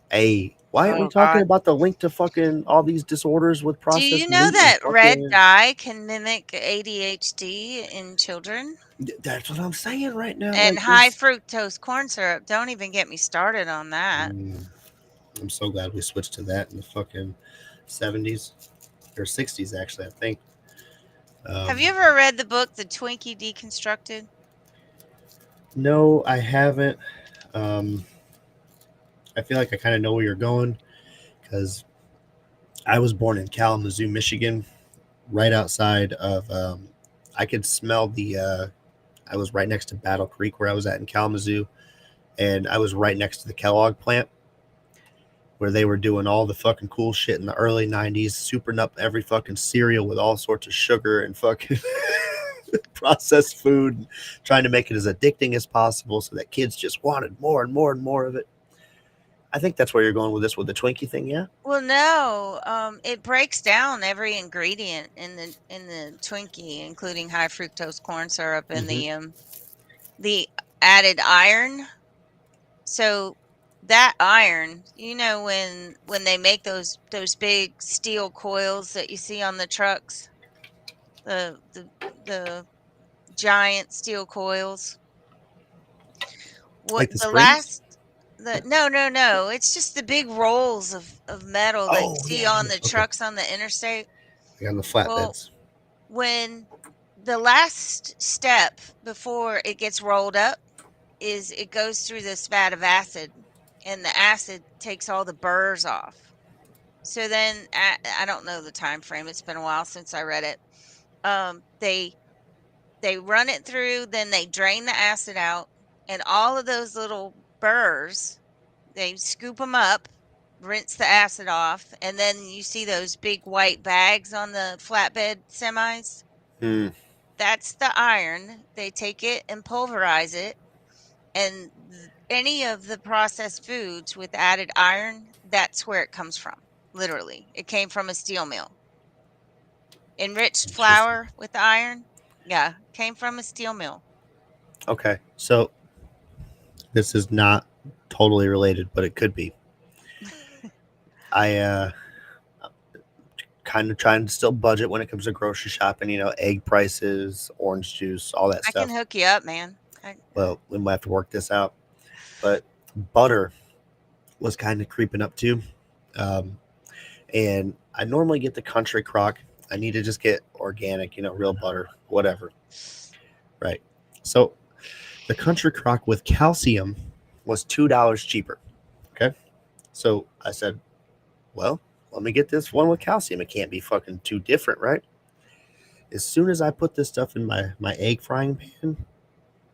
why aren't we Oh talking God. about the link to fucking all these disorders with Do processed you know meat and that red fucking? dye can mimic ADHD in children? That's what I'm saying right now. And Like high this. fructose corn syrup. Don't even get me started on that. I'm so glad we switched to that in the fucking 70s or 60s, actually, I think. Have you ever read the book The Twinkie Deconstructed? No, I haven't. I feel like I kind of know where you're going because I was born in Kalamazoo, Michigan, right outside of. I could smell the. I was right next to Battle Creek where I was at in Kalamazoo, and I was right next to the Kellogg plant. where they were doing all the fucking cool shit in the early 90s, souping up every fucking cereal with all sorts of sugar and fucking processed food, trying to make it as addicting as possible so that kids just wanted more and more and more of it. I think that's where you're going with this with the Twinkie thing, yeah? Well, no, it breaks down every ingredient in the Twinkie, including high fructose corn syrup and Mm-hmm. the added iron. So that iron, when they make those big steel coils that you see on the trucks, the giant steel coils. What Like the the springs? last the no, no, no, it's just the big rolls of metal that you Oh, see yeah, yeah, on yeah. the Okay. trucks on the interstate. Yeah, on the Well, flatbeds. when the last step before it gets rolled up is it goes through this vat of acid, and the acid takes all the burrs off. So then I don't know the time frame. It's been a while since I read it. They run it through, then they drain the acid out, and all of those little burrs, they scoop them up, rinse the acid off, and then you see those big white bags on the flatbed semis. Hmm. That's the iron. They take it and pulverize it, and any of the processed foods with added iron, that's where it comes from. Literally, it came from a steel mill. Enriched Interesting. flour with iron, yeah, came from a steel mill. Okay. So this is not totally related, but it could be. I kind of trying to still budget when it comes to grocery shopping, egg prices, orange juice, all that I can stuff. hook you up, man. Well, we might have to work this out. But butter was kind of creeping up too. Um, and I normally get the country crock. I need to just get organic, real butter, whatever. Right. So the country crock with calcium was $2 cheaper. Okay. So I said, well, let me get this one with calcium. It can't be fucking too different, right? As soon as I put this stuff in my egg frying pan,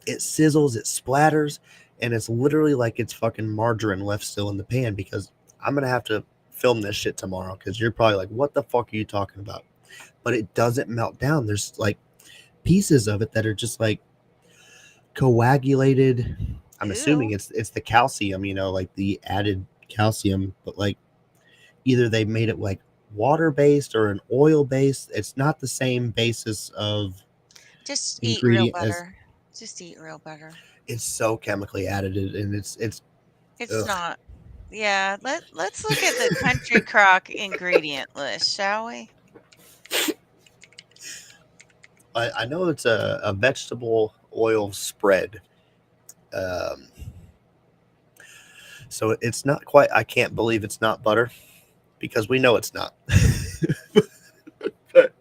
it sizzles, it splatters, and it's literally like it's fucking margarine left still in the pan because I'm gonna have to film this shit tomorrow because you're probably like, what the fuck are you talking about? But it doesn't melt down. There's like pieces of it that are just like coagulated. I'm assuming Ew. it's the calcium, like the added calcium, but like either they made it like water based or an oil based. It's not the same basis of Just eat real ingredient as butter. Just eat real butter. it's so chemically added and it's It's ugh. not. Yeah, let's look at the country crock ingredient list, shall we? I know it's a vegetable oil spread. Um, so it's not quite, I can't believe it's not butter because we know it's not. But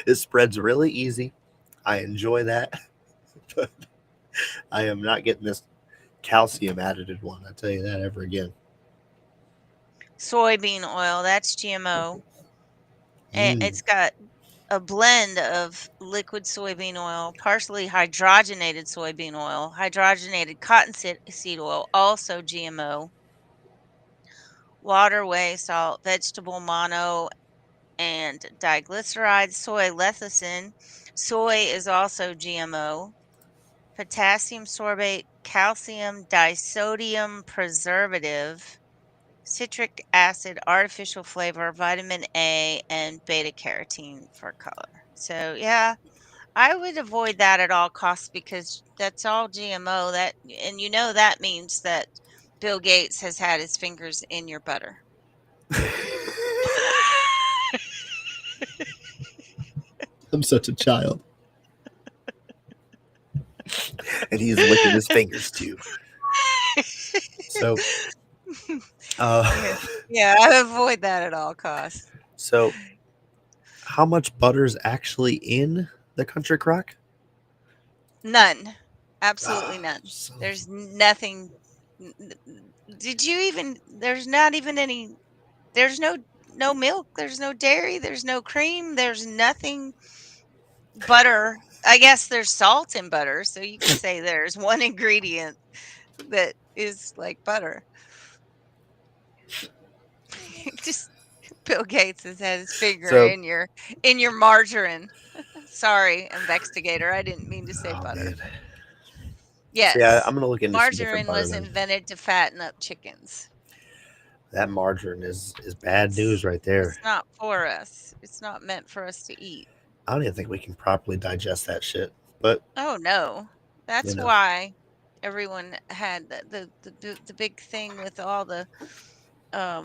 it spreads really easy. I enjoy that. But I am not getting this calcium added one. I tell you that ever again. Soybean oil, that's GMO. And Mm. it's got a blend of liquid soybean oil, partially hydrogenated soybean oil, hydrogenated cottonseed oil, also GMO, water, whey, salt, vegetable mono, and diglyceride, soy lecithin. Soy is also GMO. Potassium sorbate, calcium disodium preservative, citric acid, artificial flavor, vitamin A, and beta carotene for color. So, yeah, I would avoid that at all costs because that's all GMO. And that means that Bill Gates has had his fingers in your butter. I'm such a child. And he's licking his fingers too. So, Yeah, uh, yeah, I avoid that at all costs. so how much butter is actually in the country crock? None. Absolutely Ah, none. son of There's nothing. Did you even, there's not even any, there's no milk, there's no dairy, there's no cream, there's nothing butter. I guess there's salt in butter, so you could say there's one ingredient that is like butter. Just Bill Gates has had his finger So, in your margarine. Sorry, investigator. I didn't mean to say oh butter. man. So yeah, Yes, I'm gonna look into some different margarine butter was then. invented to fatten up chickens. That margarine is bad news It's right there. it's not for us. It's not meant for us to eat. I don't even think we can properly digest that shit. But Oh no. you That's know, why everyone had the big thing with all the um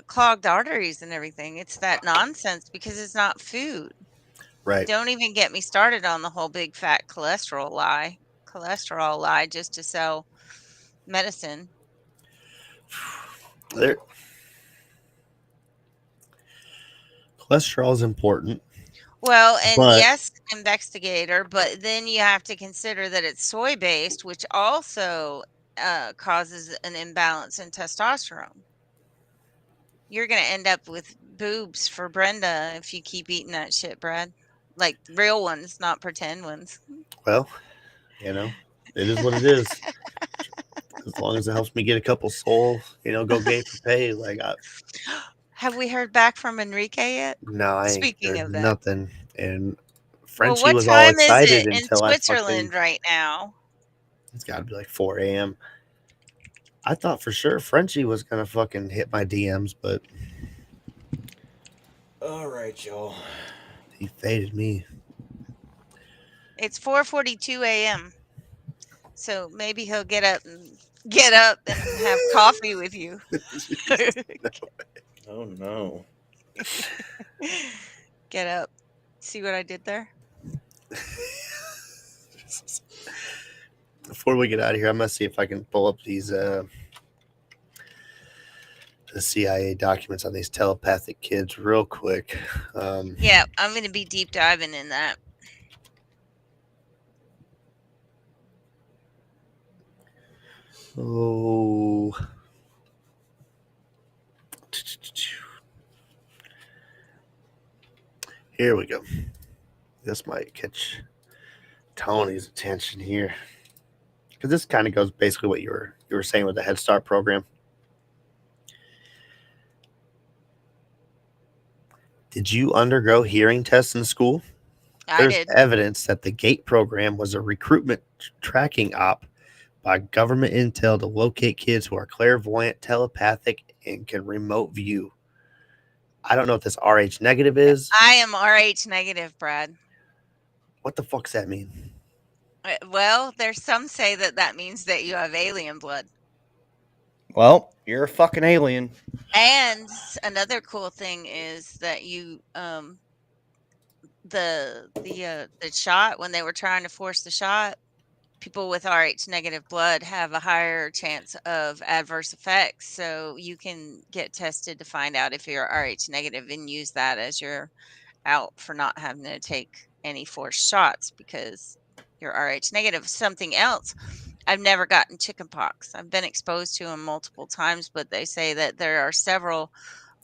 clogged arteries and everything. It's that nonsense because it's not food. right? Don't even get me started on the whole big fat cholesterol lie. Cholesterol lie just to sell medicine. There, cholesterol is important, Well, and but yes, investigator, but then you have to consider that it's soy based, which also causes an imbalance in testosterone. You're gonna end up with boobs for Brenda if you keep eating that shit, Brad. Like real ones, not pretend ones. well, you know, it is what it is. As long as it helps me get a couple soul, go gay for pay. Like, Have we heard back from Enrique yet? no, I ain't Speaking heard of that. nothing. And Well, Frenchie what was all time is excited it in until I fucking. Switzerland right now? It's got to be like 4 a.m. I thought for sure Frenchie was gonna fucking hit my DMs, but All right, y'all. he faded me. It's 4:42 a.m. So maybe he'll get up and have coffee with you. Oh no. Get up. See what I did there? Before we get out of here, I'm gonna see if I can pull up these the CIA documents on these telepathic kids real quick. Yeah, I'm going to be deep diving in that. Oh, here we go. This might catch Tony's attention here because this kind of goes basically what you were saying with the Head Start program. Did you undergo hearing tests in school? I There's did. evidence that the GATE program was a recruitment tracking op by government intel to locate kids who are clairvoyant, telepathic, and can remote view. I don't know what this RH negative is. I am RH negative, Brad. What the fuck's that mean? Well, there's some say that that means that you have alien blood. Well, you're a fucking alien. And another cool thing is that you the shot when they were trying to force the shot, people with RH negative blood have a higher chance of adverse effects. So you can get tested to find out if you're RH negative and use that as your out for not having to take any forced shots because you're RH negative. Something else, I've never gotten chickenpox. I've been exposed to them multiple times, but they say that there are several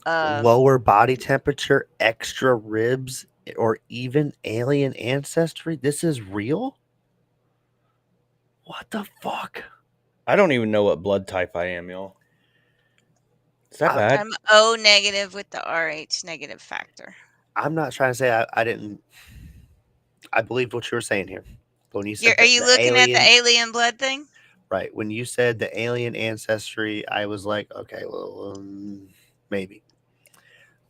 Lower body temperature, extra ribs, or even alien ancestry? This is real? What the fuck? I don't even know what blood type I am, y'all. Is that bad? I'm O negative with the RH negative factor. I'm not trying to say I didn't. I believe what you were saying here. But when you said Are that you the looking at the alien, alien blood thing? right? When you said the alien ancestry, I was like, okay, well, maybe.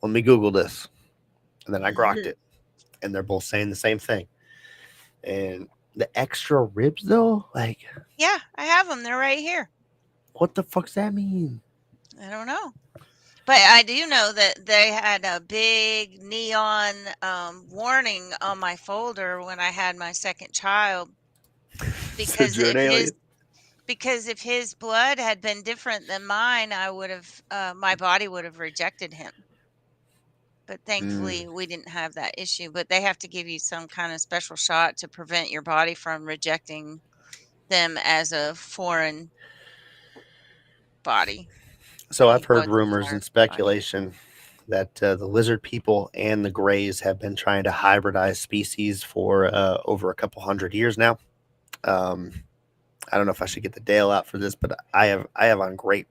Let me Google this, and then I grokked it, and they're both saying the same thing. And the extra ribs, though, like, Yeah, I have them. They're right here. what the fuck's that mean? I don't know. But I do know that they had a big neon warning on my folder when I had my second child Said because you're an alien. if his blood had been different than mine, I would have my body would have rejected him. But thankfully, we didn't have that issue. But they have to give you some kind of special shot to prevent your body from rejecting them as a foreign body. So I've even though heard it's a rumors and foreign body. speculation that the lizard people and the grays have been trying to hybridize species for over a couple hundred years now. Um, I don't know if I should get the Dale out for this, but I have on great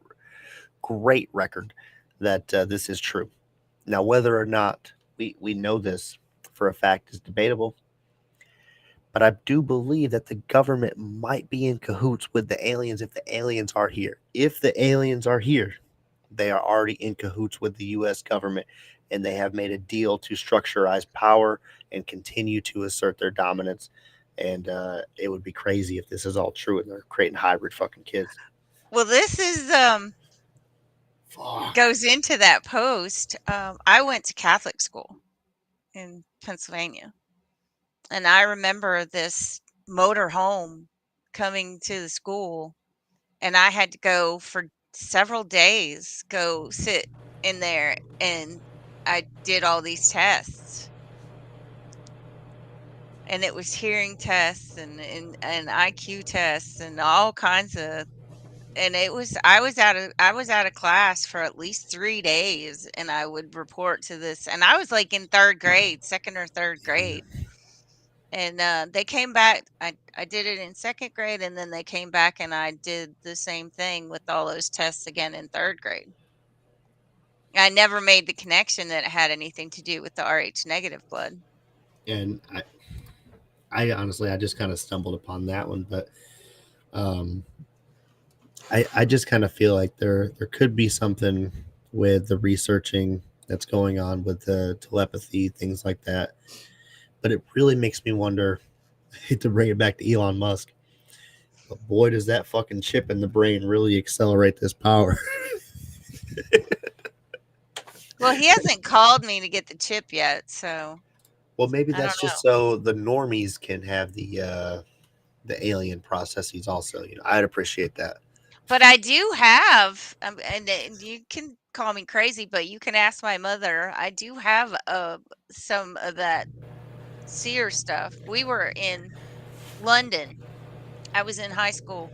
great record that this is true. Now, whether or not we know this for a fact is debatable, but I do believe that the government might be in cahoots with the aliens if the aliens are here. If the aliens are here, they are already in cahoots with the U.S. government, and they have made a deal to structureize power and continue to assert their dominance. And it would be crazy if this is all true and they're creating hybrid fucking kids. Well, this is Fuck. goes into that post. I went to Catholic school in Pennsylvania, and I remember this motor home coming to the school, and I had to go for several days, go sit in there, and I did all these tests. And it was hearing tests and IQ tests and all kinds of, and it was I was out of class for at least 3 days, and I would report to this, and I was like in 3rd grade, 2nd or 3rd grade. And they came back. I did it in 2nd grade, and then they came back and I did the same thing with all those tests again in 3rd grade. I never made the connection that it had anything to do with the Rh negative blood. And I honestly, I just kind of stumbled upon that one, but um, I just kind of feel like there could be something with the researching that's going on with the telepathy, things like that. But it really makes me wonder. I hate to bring it back to Elon Musk, but boy, does that fucking chip in the brain really accelerate this power. Well, he hasn't called me to get the chip yet, so Well, maybe I don't that's know. just so the normies can have the alien processes also. I'd appreciate that. But I do have, and you can call me crazy, but you can ask my mother. I do have some of that seer stuff. We were in London. I was in high school,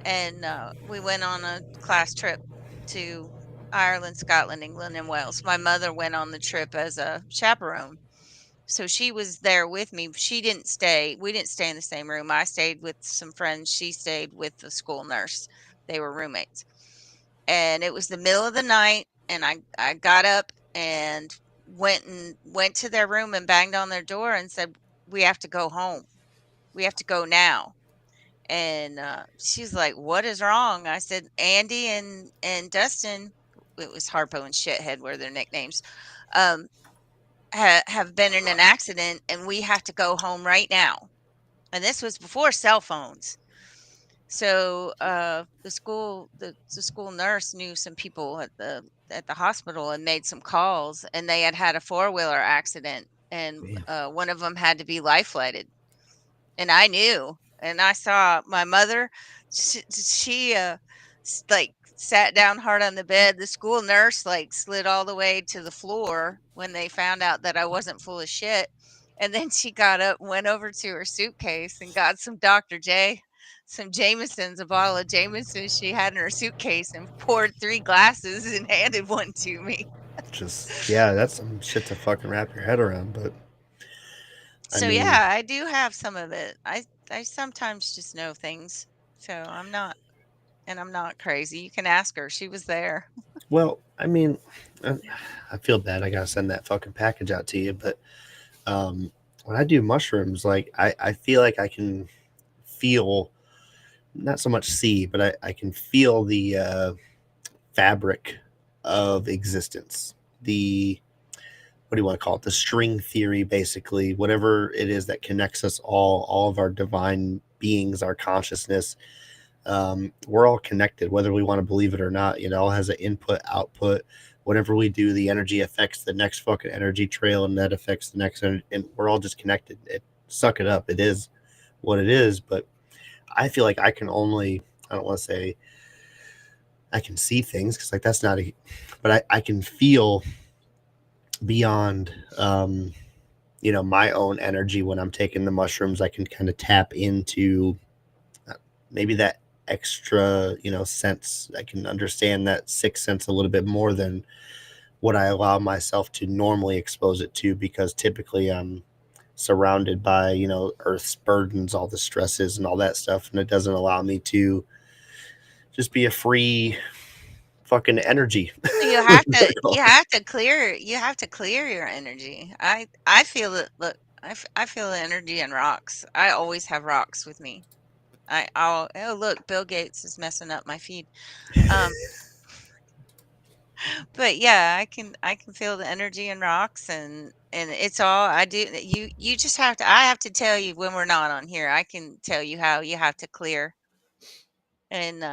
and we went on a class trip to Ireland, Scotland, England, and Wales. My mother went on the trip as a chaperone. So she was there with me. She didn't stay. We didn't stay in the same room. I stayed with some friends. She stayed with the school nurse. They were roommates. And it was the middle of the night, and I got up and went to their room and banged on their door and said, "We have to go home. We have to go now." And she's like, "What is wrong?" I said, "Andy and Dustin," it was Harpo and Shithead were their nicknames, um, have been in an accident, and we have to go home right now. And this was before cell phones. So the school nurse knew some people at the hospital and made some calls, and they had a 4-wheeler accident, and Damn. one of them had to be life flighted. And I knew, and I saw my mother. She like sat down hard on the bed. The school nurse like slid all the way to the floor when they found out that I wasn't full of shit. And then she got up, went over to her suitcase, and got some Dr. J, some Jameson's, a bottle of Jameson she had in her suitcase, and poured 3 glasses and handed one to me. Just yeah, that's some shit to fucking wrap your head around. But I So mean, yeah, I do have some of it. I sometimes just know things. So I'm not crazy. You can ask her. She was there. well, I mean, I, I feel bad. I gotta send that fucking package out to you. But when I do mushrooms, like I feel like I can feel not so much see, but I can feel the fabric of existence. The what do you want to call it? The string theory, basically, whatever it is that connects us all of our divine beings, our consciousness. We're all connected, whether we want to believe it or not. It all has an input, output. Whatever we do, the energy affects the next fucking energy trail, and that affects the next, and we're all just connected. Suck it up. It is what it is. But I feel like I can only, I don't want to say I can see things because like that's not a, but I can feel beyond my own energy when I'm taking the mushrooms. I can kind of tap into maybe that extra sense. I can understand that sixth sense a little bit more than what I allow myself to normally expose it to, because typically I'm surrounded by earth's burdens, all the stresses and all that stuff, and it doesn't allow me to just be a free fucking energy. Well, you have to clear your energy. I feel it. Look, I feel the energy in rocks. I always have rocks with me. Oh look, Bill Gates is messing up my feed. Um, but yeah, I can feel the energy in rocks, and it's all I do. You just have to. I have to tell you when we're not on here. I can tell you how you have to clear, and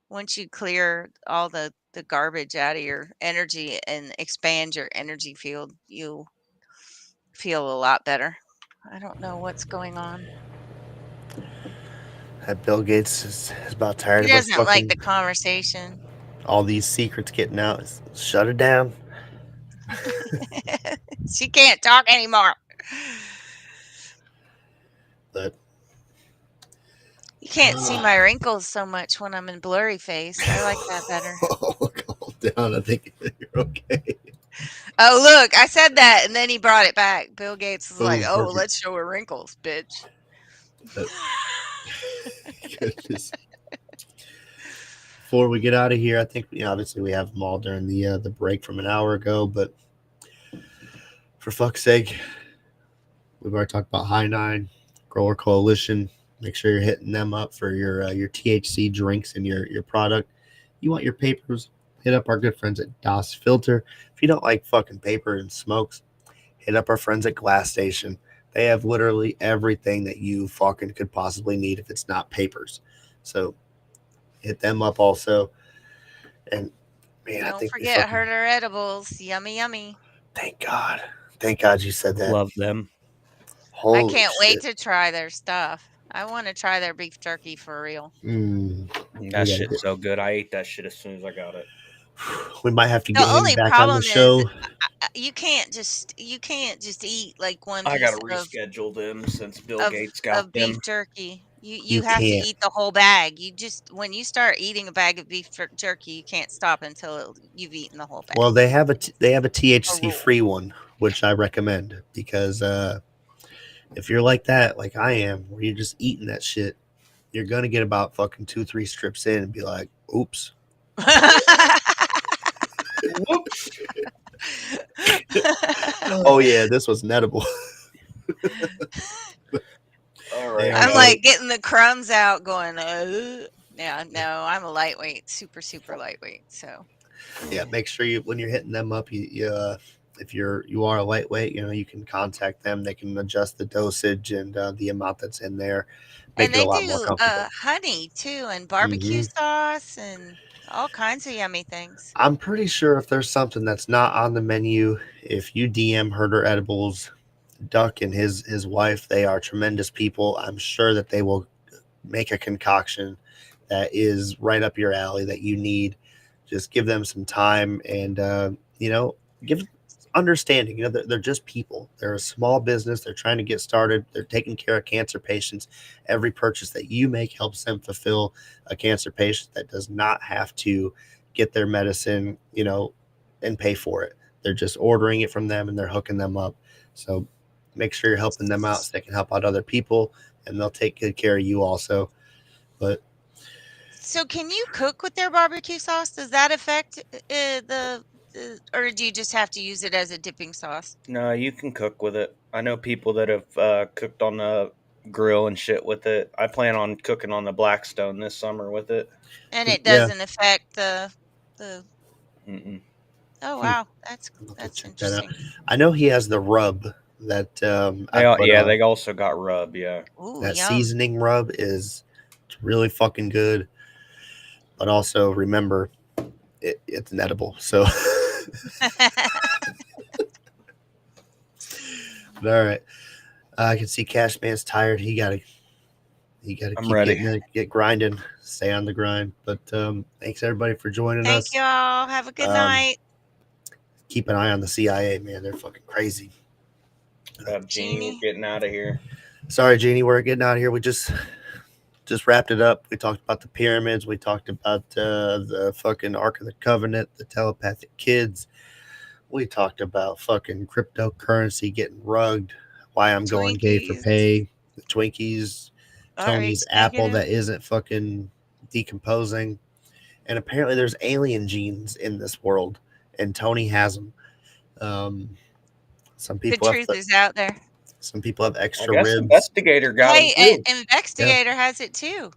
once you clear all the garbage out of your energy and expand your energy field, you'll feel a lot better. I don't know what's going on. That Bill Gates is about tired He of us doesn't like fucking the conversation. all these secrets getting out. Shut it down. She can't talk anymore. But You can't see my wrinkles so much when I'm in blurry face. I like that better. oh, calm down. I think you're okay. Oh, look, I said that and then he brought it back. Bill Gates was like, Boom, "Oh, perfect. let's show her wrinkles, bitch." But, goodness. Before we get out of here, I think obviously we have them all during the break from an hour ago, but for fuck's sake, we've already talked about High Nine, Grower Coalition. Make sure you're hitting them up for your THC drinks and your product. You want your papers? Hit up our good friends at Das Filter. If you don't like fucking paper and smokes, hit up our friends at Glass Station. They have literally everything that you fucking could possibly need if it's not papers. So hit them up also. And man, I Don't think we forget fucking Herder edibles. Yummy, yummy. thank God. Thank God you said that. Love them. I Holy can't wait shit. to try their stuff. I want to try their beef jerky for real. We That gotta shit's get, so good. I ate that shit as soon as I got it. we might have to The get him only back on the problem is show. you can't just eat like one I gotta piece reschedule them since Bill of Gates got beef them. jerky. You You have to can't. eat the whole bag. You just when you start eating a bag of beef jerky, you can't stop until you've eaten the whole bag. Well, they have a A THC rule. free one, which I recommend because if you're like that, like I am, where you're just eating that shit, you're gonna get about fucking 2-3 strips in and be like, "Oops." Whoops. Oh yeah, this was nettable. All Hey, right. I'm also, like getting the crumbs out, going. Yeah, no, I'm a lightweight, super lightweight. So yeah, make sure you when you're hitting them up, if you are a lightweight, you can contact them. They can adjust the dosage and the amount that's in there, make and it a they lot more do comfortable. honey too, and barbecue hmm sauce, and all kinds of yummy things. I'm pretty sure if there's something that's not on the menu, if you DM Herder Edibles, Duck and his wife, they are tremendous people. I'm sure that they will make a concoction that is right up your alley that you need. Just give them some time and give understanding. They're just people. They're a small business. They're trying to get started. They're taking care of cancer patients. Every purchase that you make helps them fulfill a cancer patient that does not have to get their medicine, and pay for it. They're just ordering it from them and they're hooking them up. So make sure you're helping them out so they can help out other people and they'll take good care of you also. But So, can you cook with their barbecue sauce? Does that affect or do you just have to use it as a dipping sauce? No, you can cook with it. I know people that have cooked on the grill and shit with it. I plan on cooking on the Blackstone this summer with it. And it yeah, doesn't affect the. Mm-mm. Oh hmm, wow, I'll have to that's check that out. interesting. I know he has the rub that I put Yeah, on. they also got rub. Yeah, Ooh, That yum. seasoning rub is really fucking good. But also remember, it's an edible. So, but all right. I can see Cashman's tired. He gotta I'm keep ready. get grinding, stay on the grind. But thanks everybody for joining Thank us. you all. Have a good Um, night, keep an eye on the CIA, man. They're fucking crazy. Jeannie, we're Jeannie. getting out of here. Sorry, Jeannie, we're getting out of here. We just wrapped it up. We talked about the pyramids. We talked about the fucking Ark of the Covenant, the telepathic kids. We talked about fucking cryptocurrency getting rugged. Why I'm going gay for Twinkies. pay. The Twinkies, All right, Tony's speak it apple up. that isn't fucking decomposing, And apparently there's alien genes in this world, and Tony has them. Some The people have truth is out there. some people have I extra guess ribs. investigator got him Hey, too. Investigator has it too.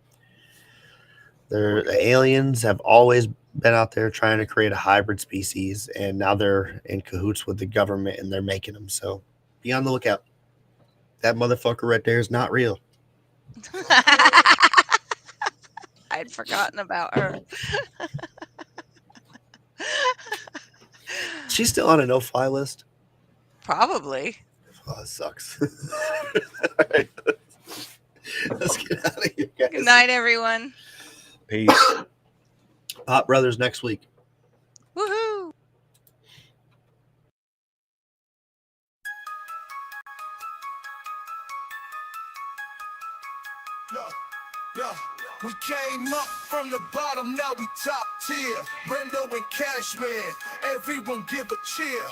The aliens have always been out there trying to create a hybrid species, and now they're in cahoots with the government and they're making them. So be on the lookout. That motherfucker right there is not real. I'd forgotten about her. She's still on a no-fly list. Probably. Oh, that sucks. All right. Let's get out of here, guys. Good night, everyone. Peace. Hot Brothers next week. Woohoo! Yeah, we came up from the bottom, now we top tier. Brendo and Cashman, everyone give a cheer.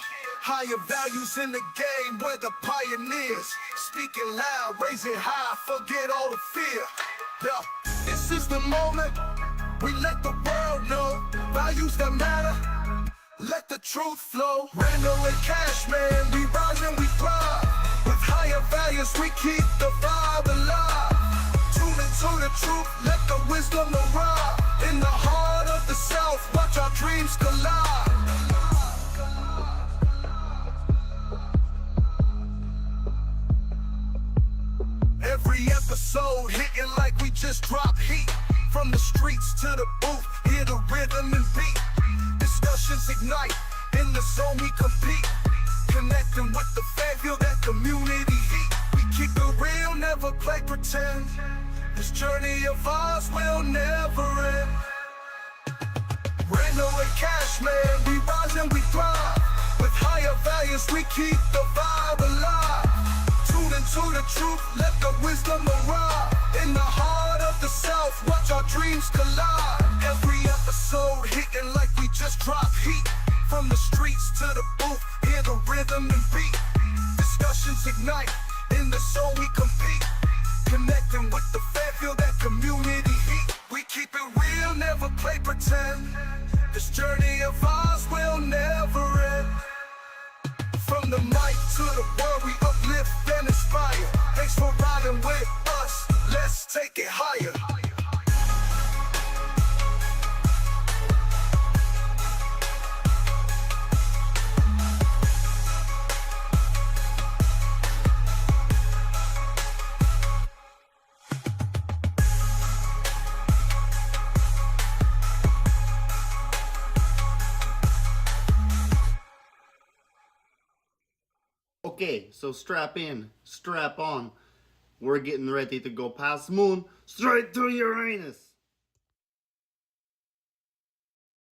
Higher values in the game, we're the pioneers. Speaking loud, raising high, forget all the fear. Yeah, this is the moment, we let the world know. Values that matter, let the truth flow. Brendo and Cashman, we rise and we thrive. With higher values, we keep the vibe alive. Tune into the truth, let the wisdom arrive. In the heart of the South, watch our dreams collide. Every episode hitting like we just dropped heat. From the streets to the booth, hear the rhythm and beat. Discussions ignite, in the zone we compete. Connecting with the fan, feel that community heat. We keep it real, never play pretend. This journey of ours will never end. Brando and Cashman, we rise and we thrive. With higher values, we keep the vibe alive. Tune into the truth, let the wisdom arrive. In the heart of the South, watch our dreams collide. Every episode hitting like we just dropped heat. From the streets to the booth, hear the rhythm and beat. Discussions ignite, in the zone we compete. Connecting with the fan, feel that community heat. We keep it real, never play pretend. This journey of ours will never end. From the mic to the world, we uplift and inspire. Thanks for riding with us, let's take it higher. Okay, so strap in, strap on. We're getting ready to go past the moon, straight to Uranus.